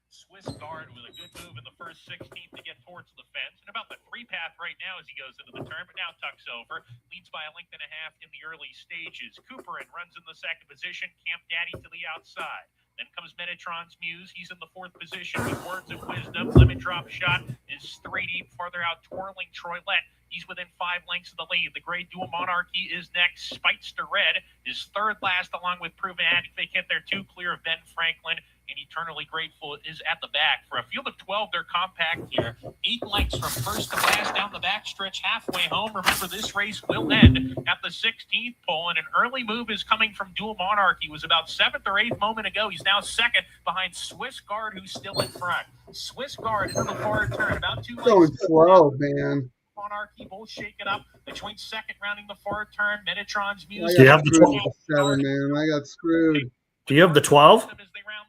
Swiss Guard with a good move in the first 16th to get towards the fence. And about the 3 path right now as he goes into the turn, but now tucks over. Leads by a length and a half in the early stages. Cooperin runs in the 2nd position. Camp Daddy to the outside. Then comes Metatron's Muse. He's in the 4th position with Words of Wisdom. Lemon Drop Shot is 3 deep. Farther out, Twirling Troilette. He's within 5 lengths of the lead. The Gray Dual Monarchy is next. Spitester Red is 3rd last, along with Proven Advocate. They're 2 clear of Ben Franklin. And Eternally Grateful is at the back. For a field of 12, they're compact here. 8 lengths from first to last down the backstretch halfway home. Remember, this race will end at the 16th pole, and an early move is coming from Dual Monarchy. He was about 7th or 8th moment ago. He's now 2nd behind Swiss Guard, who's still in front. Swiss Guard into the forward turn, about 2 lengths. Going slow, man. Monarchy both shaken up. Between 2nd rounding the forward turn, Metatron's Music. Do you have the 7, man? I got screwed. Do you have the 12?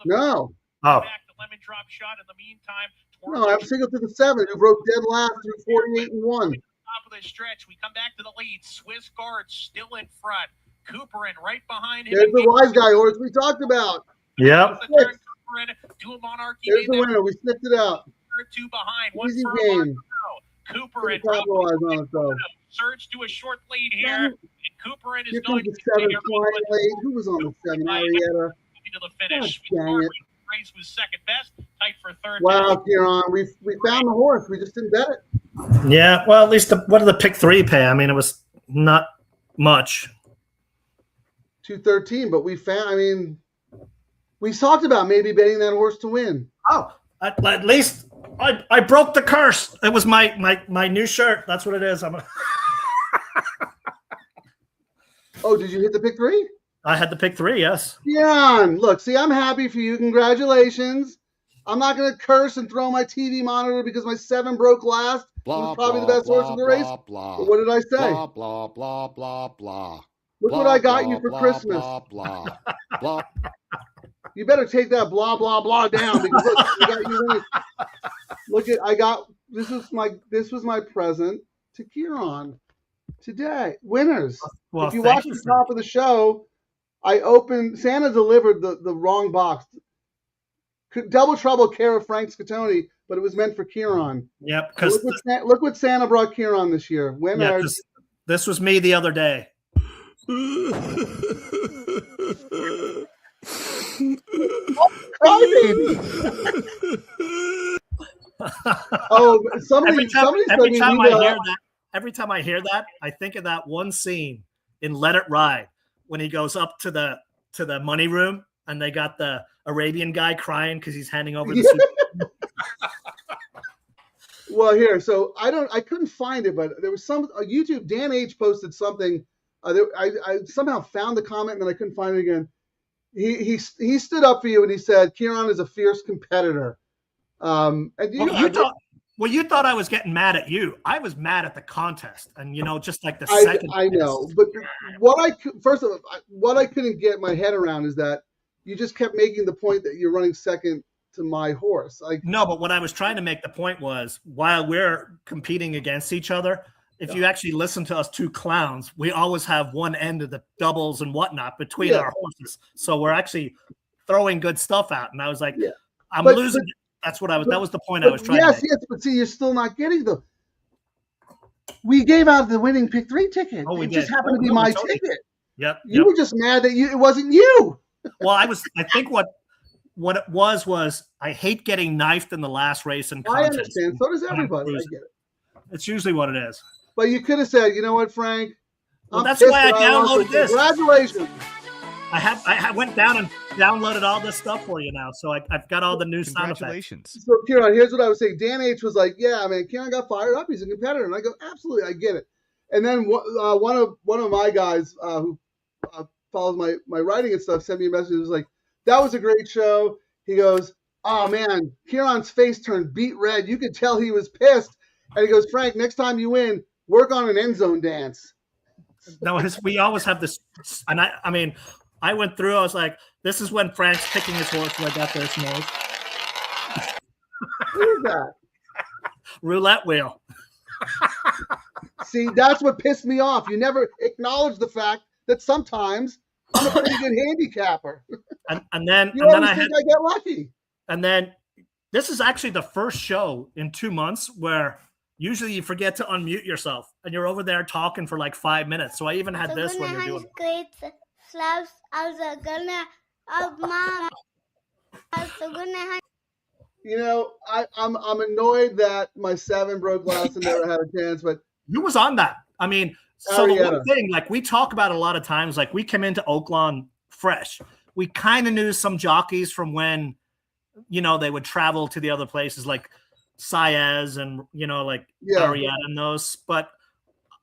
No. Oh. Lemon Drop Shot in the meantime. No, I'm single to the 7 who broke dead last through 48 and 1. Top of the stretch, we come back to the lead. Swiss Guard still in front. Cooperin right behind him. There's the wise guy horse we talked about. Yep. Dual Monarchy. There's the winner. We sniffed it out. 2 behind. Easy game. Cooperin capitalize on it though. Surge to a short lead here. And Cooperin is Here going comes to the 7 flying late. Who was on the 7? Arietta. To the finish. Dang it. Race was 2nd best, tight for 3rd. Wow, Ciaran, we found the horse. We just didn't bet it. Yeah, well, at least what did the pick 3 pay? I mean, it was not much. 213, but we found. I mean, we talked about maybe betting that horse to win. Oh, at least I broke the curse. It was my new shirt. That's what it is. Oh, did you hit the pick 3? I had the pick 3, yes. Ciaran, look, see, I'm happy for you. Congratulations. I'm not going to curse and throw my TV monitor because my 7 broke last. Blah, it was probably the best horse in the race. Blah, what did I say? Blah, blah, blah, blah, blah. Look what I got you for Christmas. Blah, blah. You better take that blah, blah, blah down because look, I got you winning. Look at, I got, this was my present to Ciaran today. Winners. Well, if you watch the top of the show, Santa delivered the wrong box. Double Trouble, care of Frank Scatoni, but it was meant for Ciaran. Yep. Because look what Santa brought Ciaran this year. Winners. Yeah, this was me the other day. Oh, somebody every time I hear that, I think of that one scene in Let It Ride when he goes up to the money room and they got the Arabian guy crying because he's handing over the suit. Well, here, so I couldn't find it, but there was YouTube. Dan H posted something. I somehow found the comment and then I couldn't find it again. He stood up for you and he said Ciaran is a fierce competitor. You thought I was getting mad at you. I was mad at the contest, and just like the second. I know, but what I couldn't get my head around is that you just kept making the point that you're running second to my horse. No, but what I was trying to make the point was while we're competing against each other, if you actually listen to us two clowns, we always have one end of the doubles and whatnot between our horses. So we're actually throwing good stuff out. And I was like, I'm losing. That's what that was the point I was trying to make. Yes, but see, you're still not getting them. We gave out the winning pick 3 ticket. It just happened to be my ticket. Yep. You were just mad that it wasn't you. Well, I think what it was I hate getting knifed in the last race and contest. I understand. So does everybody. I get it. It's usually what it is. But you could have said, you know what, Frank? Well, that's why I downloaded this. Congratulations. I went down and downloaded all this stuff for you now, so I've got all the new sound effects. Congratulations. So, Ciaran, here's what I was saying. Dan H was like, "Yeah, man, Ciaran got fired up. He's a competitor." And I go, "Absolutely, I get it." And then one of my guys who follows my writing and stuff sent me a message. He was like, "That was a great show." He goes, "Oh man, Ciaran's face turned beet red. You could tell he was pissed." And he goes, "Frank, next time you win, work on an end zone dance." No, we always have this, and I mean, I went through. I was like, "This is when Frank's kicking his horse right out there, snows." What is that? Roulette wheel. See, that's what pissed me off. You never acknowledge the fact that sometimes I'm a pretty good handicapper. And then You always think I get lucky. And then this is actually the first show in 2 months where usually you forget to unmute yourself and you're over there talking for like 5 minutes. So I even had this when you're doing it. You know, I'm annoyed that my 7 broke last and never had a chance, but Who was on that? I mean, so the one thing, like we talk about a lot of times, like we came into Oaklawn fresh. We kind of knew some jockeys from when, you know, they would travel to the other places like Saez and, you know, like R8 and those. But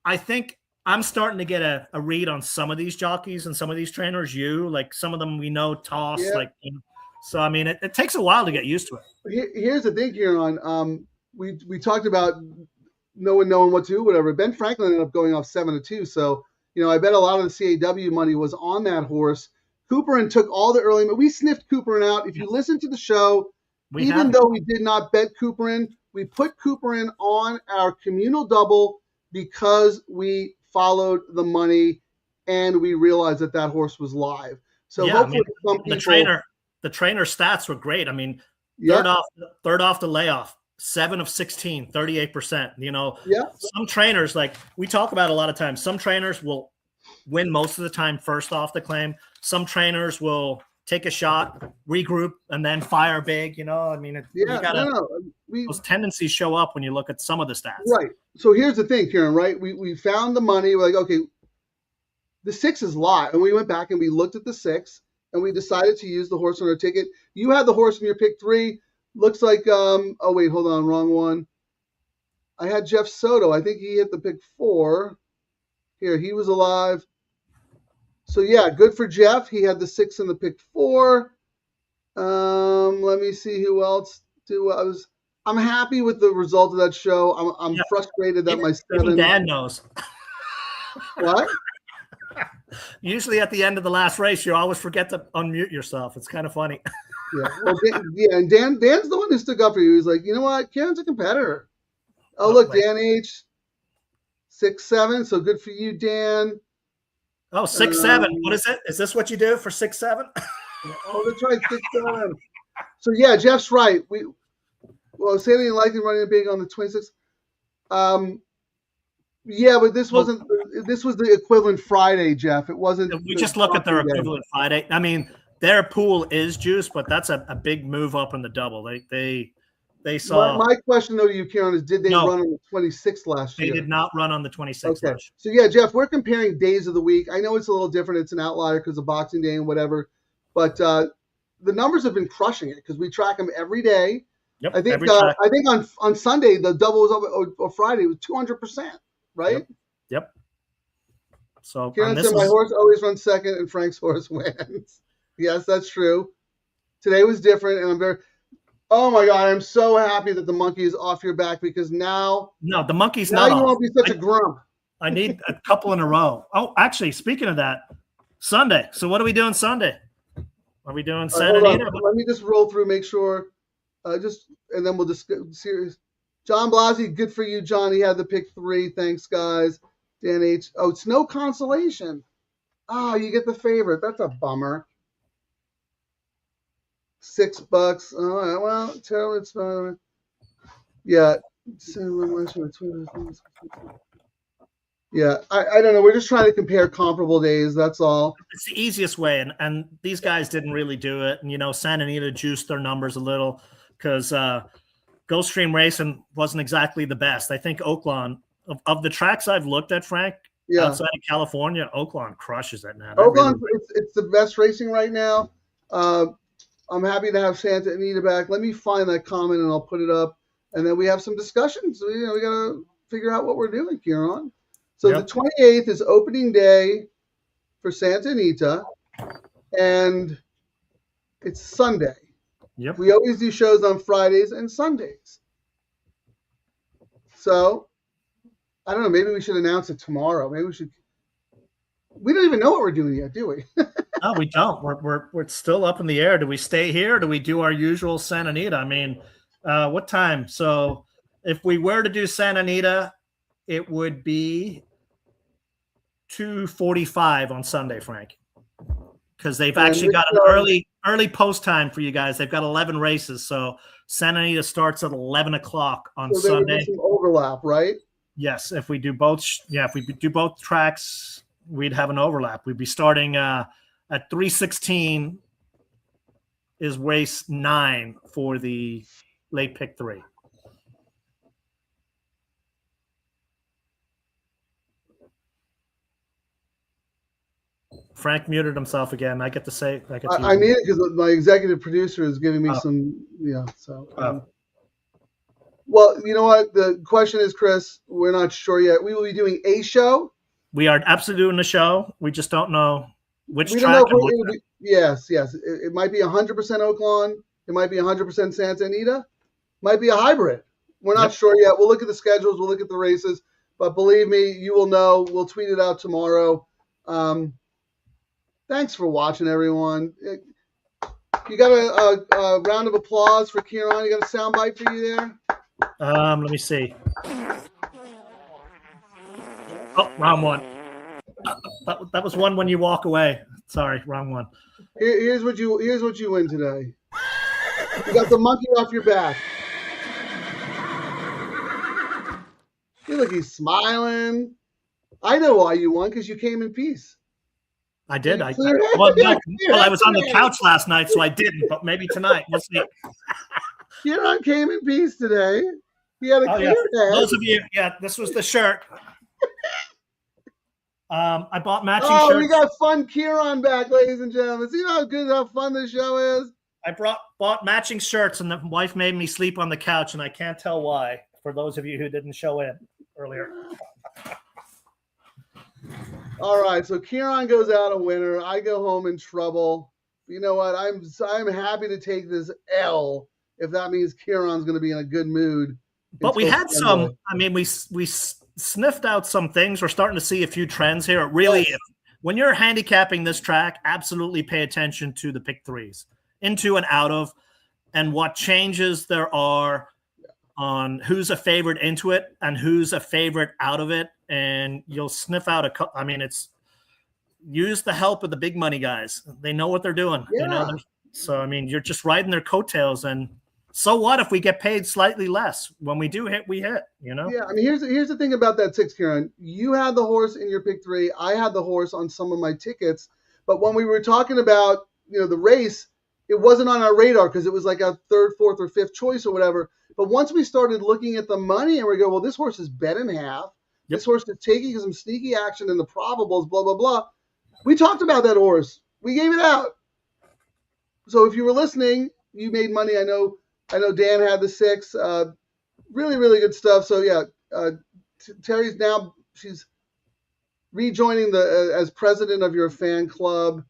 I think I'm starting to get a read on some of these jockeys and some of these trainers. Like some of them we know toss, like, you know, so I mean, it takes a while to get used to it. Here's the thing, Ciaran. We talked about no one knowing what to do, whatever. Ben Franklin ended up going off 7-2. So, you know, I bet a lot of the CAW money was on that horse. Cooperin took all the early. We sniffed Cooperin out. If you listen to the show, even though we did not bet Cooperin, we put Cooperin on our communal double because we followed the money and we realized that horse was live. So hopefully some people, the trainer stats were great. I mean, third off the layoff, 7 of 16, 38%. You know, some trainers, like we talk about a lot of times, some trainers will win most of the time first off the claim. Some trainers will take a shot, regroup, and then fire big. You know, I mean, those tendencies show up when you look at some of the stats. Right. So here's the thing, Ciaran, right? We found the money. We're like, okay, the 6 is live. And we went back and we looked at the 6 and we decided to use the horse on our ticket. You had the horse in your pick 3. Looks like, oh, wait, hold on, wrong one. I had Jeff Soto. I think he hit the pick 4. Here, he was alive. So, yeah, good for Jeff. He had the 6 in the pick 4. Let me see who else. I'm happy with the result of that show. I'm frustrated that my 7. Even Dan knows. What? Usually at the end of the last race, you always forget to unmute yourself. It's kind of funny. Yeah, well, and Dan's the one who stuck up for you. He's like, you know what? Ciaran's a competitor. Oh, look, Dan H. 6-7. So good for you, Dan. Oh, 6-7. What is it? Is this what you do for 6-7? Oh, that's right, 6-7. So yeah, Jeff's right. Sandy and Lightning running big on the 26th. Yeah, but this wasn't. This was the equivalent Friday, Jeff. It wasn't. We just look at their equivalent Friday. I mean, their pool is juice, but that's a big move up in the double. They saw. My question though to you, Ciaran, is did they run on the 26th last year? They did not run on the 26th last year. So yeah, Jeff, we're comparing days of the week. I know it's a little different. It's an outlier because of Boxing Day and whatever, but the numbers have been crushing it because we track them every day. Yep, I think on Sunday the double was up, or Friday it was 200%, right? Yep. So Ciaran said my horse always runs second and Frank's horse wins. Yes, that's true. Today was different, and I'm very. Oh my God, I'm so happy that the monkey is off your back because now. No, the monkey's now not. You won't be such a grump. I need a couple in a row. Oh, actually, speaking of that, Sunday. So what are we doing Sunday? Are we doing Santa Anita? Let me just roll through, make sure. And then we'll just serious. John Blasi, good for you, John. He had the pick 3. Thanks, guys. Dan H. Oh, it's no consolation. Oh, you get the favorite. That's a bummer. $6. All right. Well, tell it's fine. Yeah. Yeah. I don't know. We're just trying to compare comparable days. That's all. It's the easiest way. And these guys didn't really do it. And, you know, Santa Anita juiced their numbers a little because Gulfstream Racing wasn't exactly the best. I think Oaklawn, of the tracks I've looked at, Frank, outside of California, Oaklawn crushes it, man. Oaklawn, it's the best racing right now. I'm happy to have Santa Anita back. Let me find that comment and I'll put it up. And then we have some discussions. We got to figure out what we're doing, Ciaran. So the 28th is opening day for Santa Anita, and it's Sunday. Yep. We always do shows on Fridays and Sundays. So I don't know. Maybe we should announce it tomorrow. Maybe we should. We don't even know what we're doing yet, do we? No, we don't. We're still up in the air. Do we stay here? Or do we do our usual Santa Anita? I mean, what time? So if we were to do Santa Anita, it would be 2:45 on Sunday, Frank, because they've actually got an early post time for you guys. They've got 11 races, so Santa Anita starts at 11 o'clock on Sunday. There would be some overlap, right? Yes, if we do both, if we do both tracks, we'd have an overlap. We'd be starting at 3:16 is race 9 for the late pick 3. Frank muted himself again. I get to say. I need it because my executive producer is giving me some. Yeah. So. Well, you know what? The question is, Chris, we're not sure yet. We will be doing a show. We are absolutely doing a show. We just don't know which we track. Don't know yes. It might be 100% Oaklawn. It might be 100% Santa Anita. It might be a hybrid. We're not sure yet. We'll look at the schedules. We'll look at the races. But believe me, you will know. We'll tweet it out tomorrow. Thanks for watching, everyone. You got a round of applause for Ciaran? You got a sound bite for you there? Let me see. Oh, wrong one. That was one when you walk away. Sorry, wrong one. Here's what you win today. You got the monkey off your back. Look, he's smiling. I know why you won, because you came in peace. I did. I was on the couch last night, so I didn't. But maybe tonight. We'll see. Ciaran came in peace today. He had a clear head. Those of you, this was the shirt. I bought matching shirts. Oh, we got fun Ciaran back, ladies and gentlemen. See how fun this show is? I bought matching shirts, and the wife made me sleep on the couch, and I can't tell why, for those of you who didn't show in earlier. All right, so Ciaran goes out a winner. I go home in trouble. You know what? I'm happy to take this L if that means Ciaran's going to be in a good mood. But we had some. I mean, we sniffed out some things. We're starting to see a few trends here. It really, when you're handicapping this track, absolutely pay attention to the pick 3s, into and out of, and what changes there are on who's a favorite into it and who's a favorite out of it. And you'll sniff out use the help of the big money guys. They know what they're doing. Yeah. So, I mean, you're just riding their coattails, and so what if we get paid slightly less? When we do hit, we hit, Yeah, I mean, here's the thing about that 6, Ciaran. You had the horse in your pick 3. I had the horse on some of my tickets. But when we were talking about, the race, it wasn't on our radar because it was like a 3rd, 4th, or 5th choice or whatever. But once we started looking at the money and we go, well, this horse is bet in half. Yep. This horse is taking some sneaky action in the probables, blah, blah, blah. We talked about that horse. We gave it out. So if you were listening, you made money. I know Dan had the 6. Really, really good stuff. So, yeah, Terry's now, she's rejoining as president of your fan club.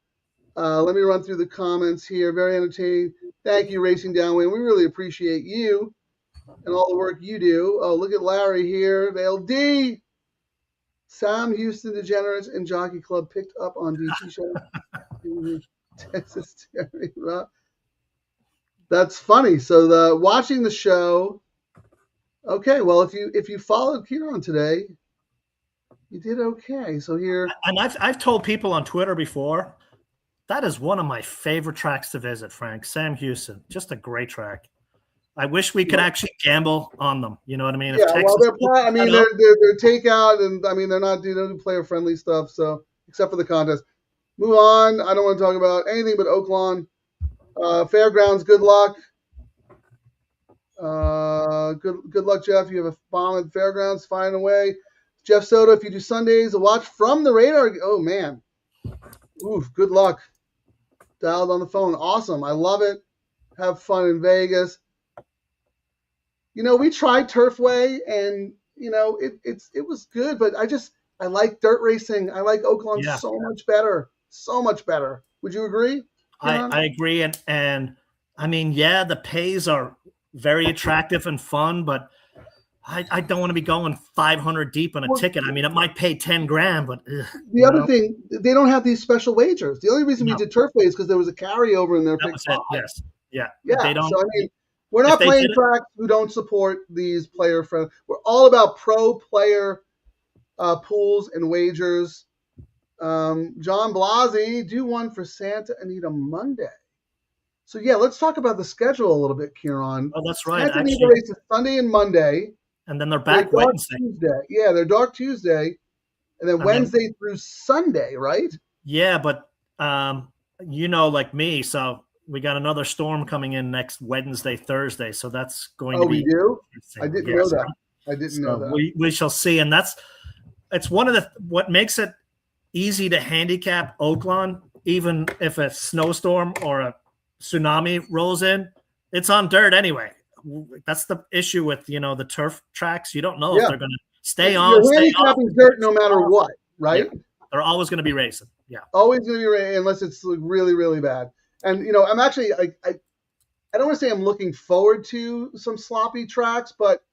Let me run through the comments here. Very entertaining. Thank you, Racing Downwind. We really appreciate you and all the work you do. Oh, look at Larry here. The LD. Sam Houston Degenerates and Jockey Club picked up on DT show. Texas Terry. That's funny. So watching the show. Okay, well, if you followed Ciaran today, you did okay. So here, and I've told people on Twitter before, that is one of my favorite tracks to visit, Frank. Sam Houston, just a great track. I wish we could actually gamble on them. You know what I mean? Yeah, well, they're takeout, and I mean they're not doing player friendly stuff. So except for the contest, move on. I don't want to talk about anything but Oaklawn. Fairgrounds. Good luck. Good luck, Jeff. You have a bomb at Fairgrounds. Find a way. Jeff Soto, if you do Sundays, a watch from the radar. Oh man. Oof. Good luck. dialed on the phone. Awesome. I love it. Have fun in Vegas. We tried Turfway, and it was good, but I like dirt racing. I like Oaklawn so much better. So much better. Would you agree? I agree, and I mean, yeah, the pays are very attractive and fun, but I don't want to be going 500 deep on a ticket. I mean, it might pay 10 grand, but the other thing, they don't have these special wagers. The only reason we did Turfway is because there was a carryover in their pick 5. Yes. Yeah. They don't, so I mean, we're not playing tracks who don't support these player friendly. We're all about pro player pools and wagers. John Blasi, do one for Santa Anita Monday. So yeah, let's talk about the schedule a little bit, Ciaran. Oh, that's right. Santa Anita races Sunday and Monday. And then they're back Wednesday. Tuesday. Yeah, they're dark Tuesday. And then Wednesday through Sunday, right? Yeah, but like me, so we got another storm coming in next Wednesday, Thursday. So that's going to be. Oh, we do? I didn't know that. I didn't know that. We shall see. And it's one of what makes it easy to handicap Oaklawn, even if a snowstorm or a tsunami rolls in. It's on dirt anyway. That's the issue with the turf tracks. You don't know if they're going to stay on. You're handicapping dirt no matter what, right? Yeah. They're always going to be racing. Yeah, always going to be racing unless it's really, really bad. And I'm actually I don't want to say I'm looking forward to some sloppy tracks, but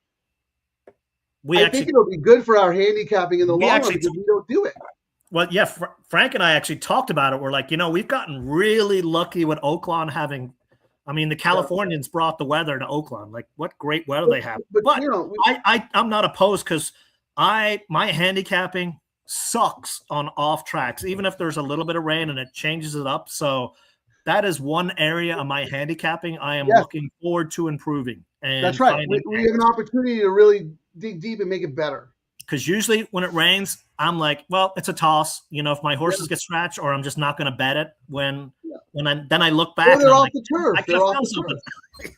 I think it'll be good for our handicapping in the long run because we don't do it. Well, yeah, Frank and I actually talked about it. We're like, we've gotten really lucky with Oaklawn having. I mean, the Californians brought the weather to Oaklawn. Like, what great weather they have. But I'm not opposed because my handicapping sucks on off tracks, even if there's a little bit of rain and it changes it up. So that is one area of my handicapping I am looking forward to improving. And that's right. We have an opportunity to really dig deep and make it better. Because usually when it rains, I'm like, well, it's a toss. If my horses get scratched, or I'm just not going to bet it when I look back. Well, they're off the turf. They're off the turf.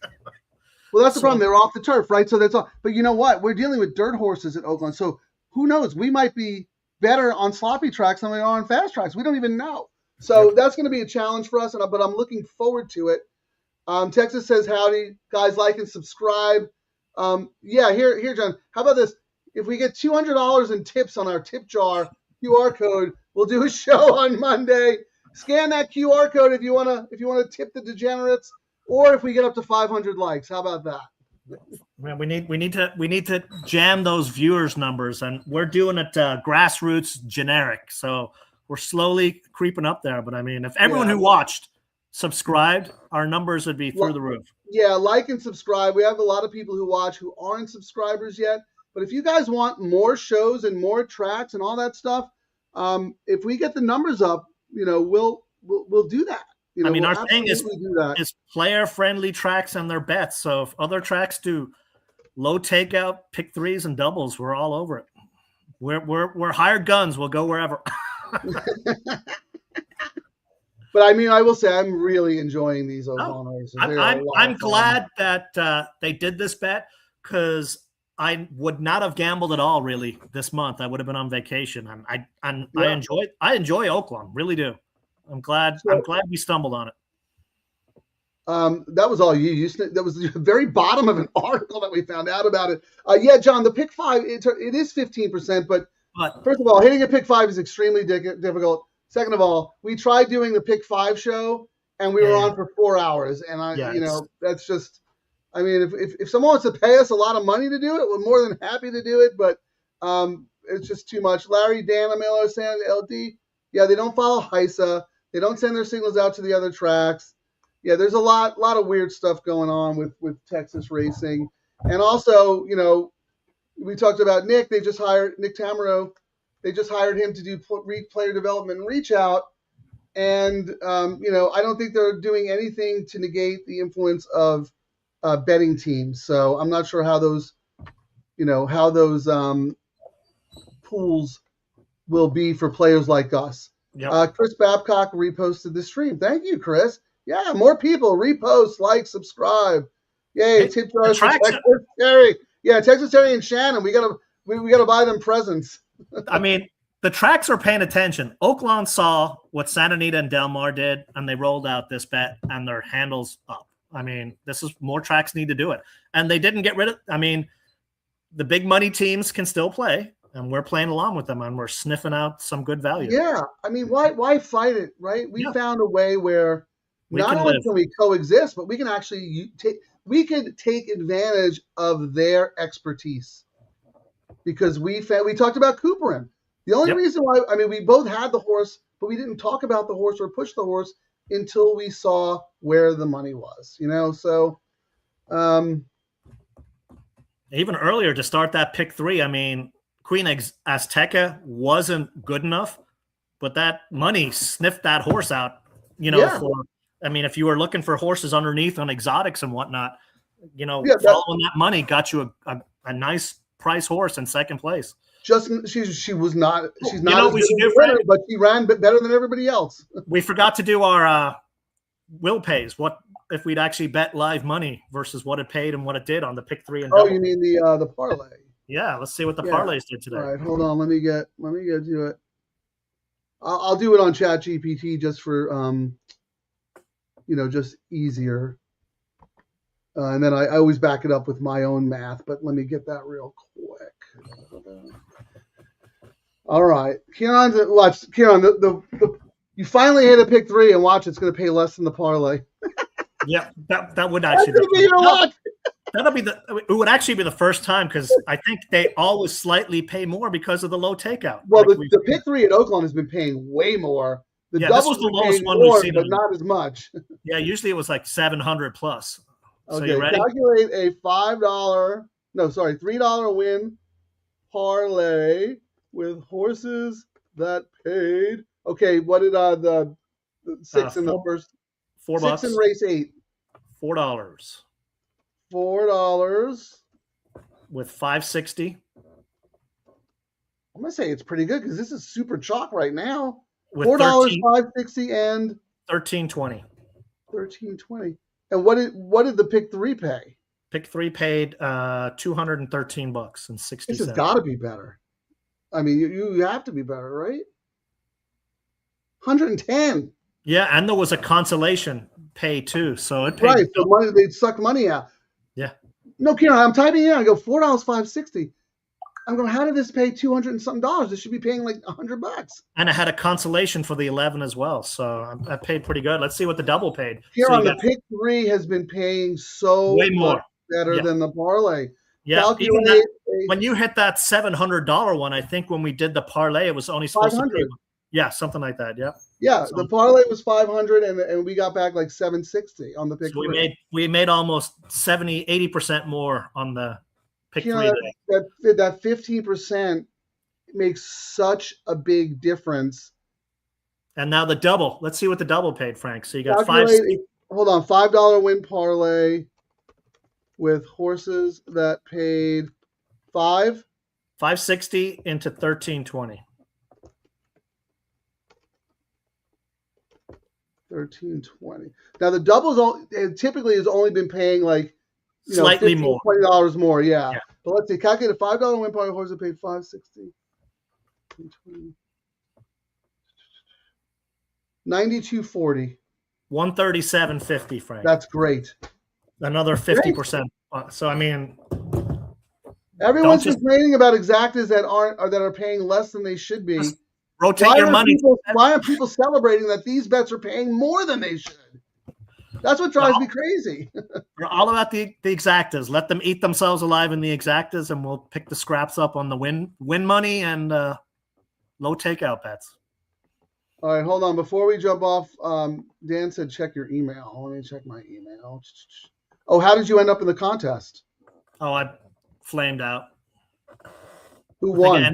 Well, that's the problem. They're off the turf, right? So that's all. But you know what? We're dealing with dirt horses at Oaklawn. So who knows? We might be better on sloppy tracks than we are on fast tracks. We don't even know. So that's going to be a challenge for us. But I'm looking forward to it. Texas says howdy, guys. Like and subscribe. Here, John. How about this? If we get $200 in tips on our tip jar QR code, we'll do a show on Monday. Scan that QR code if you wanna tip the degenerates, or if we get up to 500 likes. How about that? Man, we need to jam those viewers numbers, and we're doing it grassroots generic. So we're slowly creeping up there. But I mean, if everyone who watched subscribed, our numbers would be through the roof. Yeah, like and subscribe. We have a lot of people who watch who aren't subscribers yet. But if you guys want more shows and more tracks and all that stuff, if we get the numbers up, we'll do that. I mean, our thing is player-friendly tracks and their bets. So if other tracks do low takeout, pick threes and doubles, we're all over it. We're hired guns. We'll go wherever. But I mean, I will say I'm really enjoying these Oaklawn races. I'm glad that they did this bet because I would not have gambled at all really this month. I would have been on vacation. I enjoy Oaklawn, really do. I'm glad we stumbled on it. That was all you. That was the very bottom of an article that we found out about it. John, the pick 5 it is 15%, but first of all, hitting a pick 5 is extremely difficult. Second of all, we tried doing the pick 5 show and we were on for 4 hours, and that's just. I mean, if someone wants to pay us a lot of money to do it, we're more than happy to do it. But it's just too much. Larry, Dana Miller, San LD. Yeah, they don't follow HISA. They don't send their signals out to the other tracks. Yeah, there's a lot of weird stuff going on with Texas racing. And also, we talked about Nick. They just hired Nick Tamaro. They just hired him to do player development and reach out. And I don't think they're doing anything to negate the influence of betting teams. So I'm not sure how those pools will be for players like us. Yep. Chris Babcock reposted the stream. Thank you, Chris. Yeah, more people repost, like, subscribe. Yay! Tip jars for Texas Terry. Yeah, Texas Terry and Shannon. We gotta buy them presents. I mean, the tracks are paying attention. Oaklawn saw what Santa Anita and Del Mar did, and they rolled out this bet, and their handles up. I mean, this is more tracks need to do it, and they didn't get rid of. I mean, the big money teams can still play, and we're playing along with them, and we're sniffing out some good value. Yeah, I mean, why fight it, right? We found a way where not only can we coexist, but we can actually take advantage of their expertise, because we talked about Cooperin. The only reason why, I mean, we both had the horse, but we didn't talk about the horse or push the horse until we saw where the money was, you know? So, even earlier to start that pick 3, I mean, Queen Azteca wasn't good enough, but that money sniffed that horse out, you know, I mean, if you were looking for horses underneath on exotics and whatnot, you know, following that money got you a nice price horse in second place. She was not. She's not. You know what we should do, Frank? But she ran better than everybody else. We forgot to do our will pays. What if we'd actually bet live money versus what it paid and what it did on the pick 3 and double? You mean the parlay? Yeah, let's see what the parlays did today. All right, hold on. Let me get to it. I'll do it on ChatGPT just for you know, just easier. And then I always back it up with my own math. But let me get that real quick. All right, Ciaran, you finally hit a pick 3, and watch, it's going to pay less than the parlay. Yeah, that would actually be. It would actually be the first time, because I think they always slightly pay more because of the low takeout. Well, like the pick 3 at Oaklawn has been paying way more. The doubles was the lowest one we've seen, but not as much. Yeah, usually it was like 700 plus. So okay, you ready? Calculate a $3 win parlay with horses that paid. Okay, what did the 6 in the first? $4. 6 in race 8. $4. $4 with 560. I'm gonna say it's pretty good because this is super chalk right now. With $4, 560, and 1320. 1320. And what did the pick 3 pay? Pick 3 paid $213 and 60. This has got to be better. I mean, you have to be better, right? 110. Yeah, and there was a consolation pay too, so it paid. Right, so money, they'd suck money out. Yeah. No, Ciaran, I'm typing in. I go $4, 560. I'm going, how did this pay $200 and something dollars? This should be paying like $100. And I had a consolation for the 11 as well, so I paid pretty good. Let's see what the double paid. Ciaran, the pick 3 has been paying way more better than the parlay. Yeah, when you hit that $700 one, I think when we did the parlay, it was only supposed to be. Yeah, something like that. Yeah. Yeah, so the parlay was 500, and we got back like 760 on the pick. So we made almost 80% more on the pick 3 day. That 15% makes such a big difference. And now the double. Let's see what the double paid, Frank. So you got Hold on, $5 win parlay with horses that paid $560 into 1320. 1320. Now the doubles typically has only been paying like slightly more, $20 more. Yeah. But let's see, calculate a $5 win parlay horse that paid 560. 92.40. 137.50, Frank. That's great. Another 50%. So I mean, everyone's complaining about exactas that are paying less than they should be. Rotate your money. Why are people celebrating that these bets are paying more than they should? That's what drives me crazy. We're all about the exactas. Let them eat themselves alive in the exactas, and we'll pick the scraps up on the win money and low takeout bets. All right, hold on. Before we jump off, Dan said check your email. Let me check my email. Oh, how did you end up in the contest? Oh, I flamed out. Who won?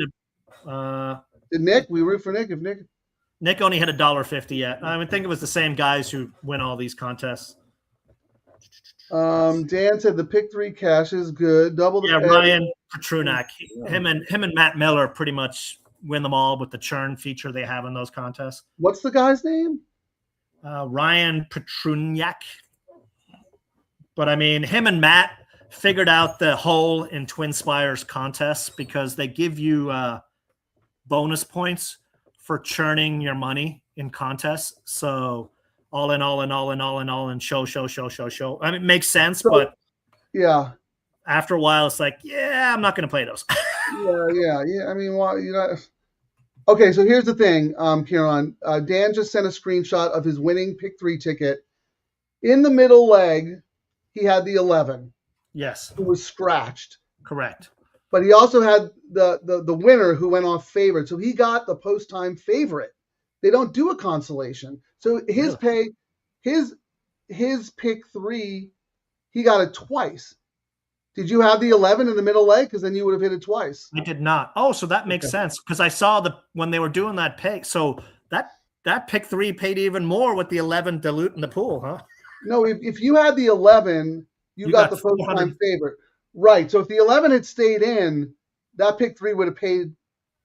Did Nick? We root for Nick. If Nick only had $1.50 yet. I would think it was the same guys who win all these contests. Dan said the pick 3 cash is good. Double the Ryan Petrunak. Him and Matt Miller pretty much win them all with the churn feature they have in those contests. What's the guy's name? Ryan Petrunak. But I mean, him and Matt figured out the hole in Twin Spires contests because they give you bonus points for churning your money in contests. So all in, show. I mean, it makes sense, but yeah, after a while, it's like, yeah, I'm not going to play those. yeah. I mean, well, Okay, so here's the thing, Ciaran. Dan just sent a screenshot of his winning pick 3 ticket. In the middle leg, he had the 11. Yes. Who was scratched. Correct. But he also had the winner who went off favorite. So he got the post-time favorite. They don't do a consolation. So his his pick 3, he got it twice. Did you have the 11 in the middle leg? Because then you would have hit it twice. I did not. Oh, so that makes sense. Because I saw when they were doing that pay. So that pick 3 paid even more with the 11 diluting the pool, huh? No, if you had the 11, you got the post-time favorite. Right. So if the 11 had stayed in, that pick 3 would have paid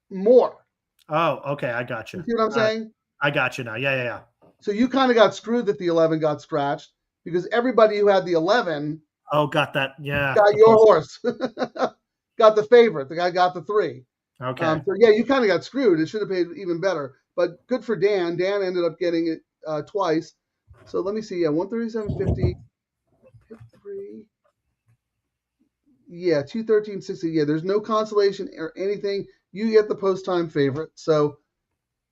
more. Oh, okay. I got you. You see what I'm saying? I got you now. Yeah. So you kind of got screwed that the 11 got scratched because everybody who had the 11 got that. Yeah. Got your horse. Got the favorite. The guy got the 3. Okay. So, yeah, you kind of got screwed. It should have paid even better. But good for Dan. Dan ended up getting it twice. So let me see. Yeah, 137.50. 3. Yeah, 213.60. Yeah, there's no consolation or anything. You get the post-time favorite. So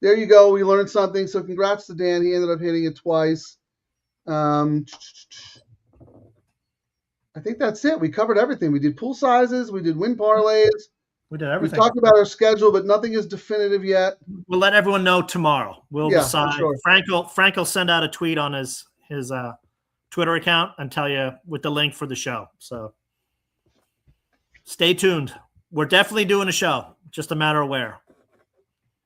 there you go. We learned something. So congrats to Dan. He ended up hitting it twice. I think that's it. We covered everything. We did pool sizes. We did win parlays. We did everything. We talked about our schedule, but nothing is definitive yet. We'll let everyone know tomorrow. We'll decide. Sure. Frank will send out a tweet on his Twitter account and tell you with the link for the show. So stay tuned. We're definitely doing a show. Just a matter of where.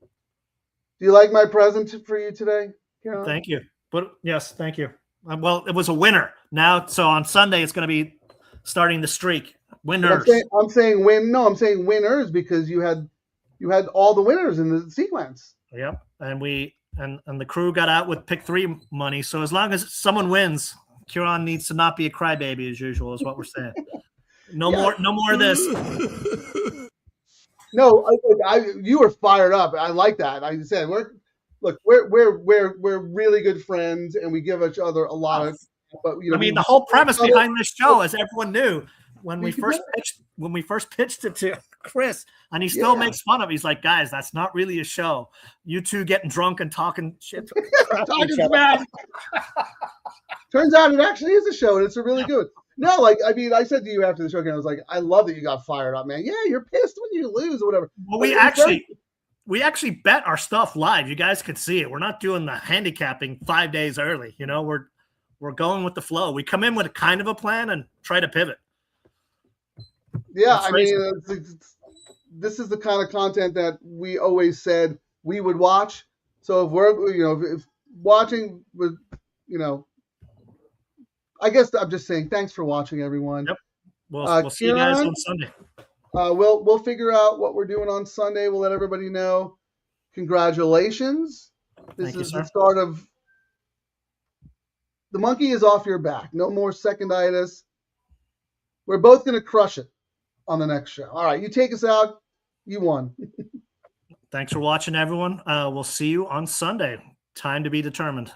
Do you like my present for you today, Carolyn? Thank you. But yes, thank you. Well, it was a winner. Now, so on Sunday, it's going to be starting the streak. Winners. I'm saying win. No, I'm saying winners because you had all the winners in the sequence. Yep, and the crew got out with pick 3 money. So as long as someone wins, Ciaran needs to not be a crybaby as usual. Is what we're saying. No more of this. No, you were fired up. I like that. I said we're really good friends and we give each other a lot of. But I mean, the whole premise behind this show, as everyone knew, when we first pitched it to Chris, and he still makes fun of it. He's like, guys, that's not really a show. You two getting drunk and talking shit. Turns out it actually is a show, and it's a really good. No, I said to you after the show, I was like, I love that you got fired up, man. Yeah, you're pissed when you lose or whatever. Well, we actually bet our stuff live. You guys could see it. We're not doing the handicapping 5 days early. You know, we're going with the flow. We come in with a kind of a plan and try to pivot. Yeah, I mean, this is the kind of content that we always said we would watch. So if we're, if watching with, I guess I'm just saying thanks for watching, everyone. Yep. We'll see you guys on Sunday. We'll figure out what we're doing on Sunday. We'll let everybody know. Congratulations. This is the start of the monkey is off your back. No more seconditis. We're both going to crush it on the next show. All right, you take us out. You won. Thanks for watching, everyone. We'll see you on Sunday. Time to be determined.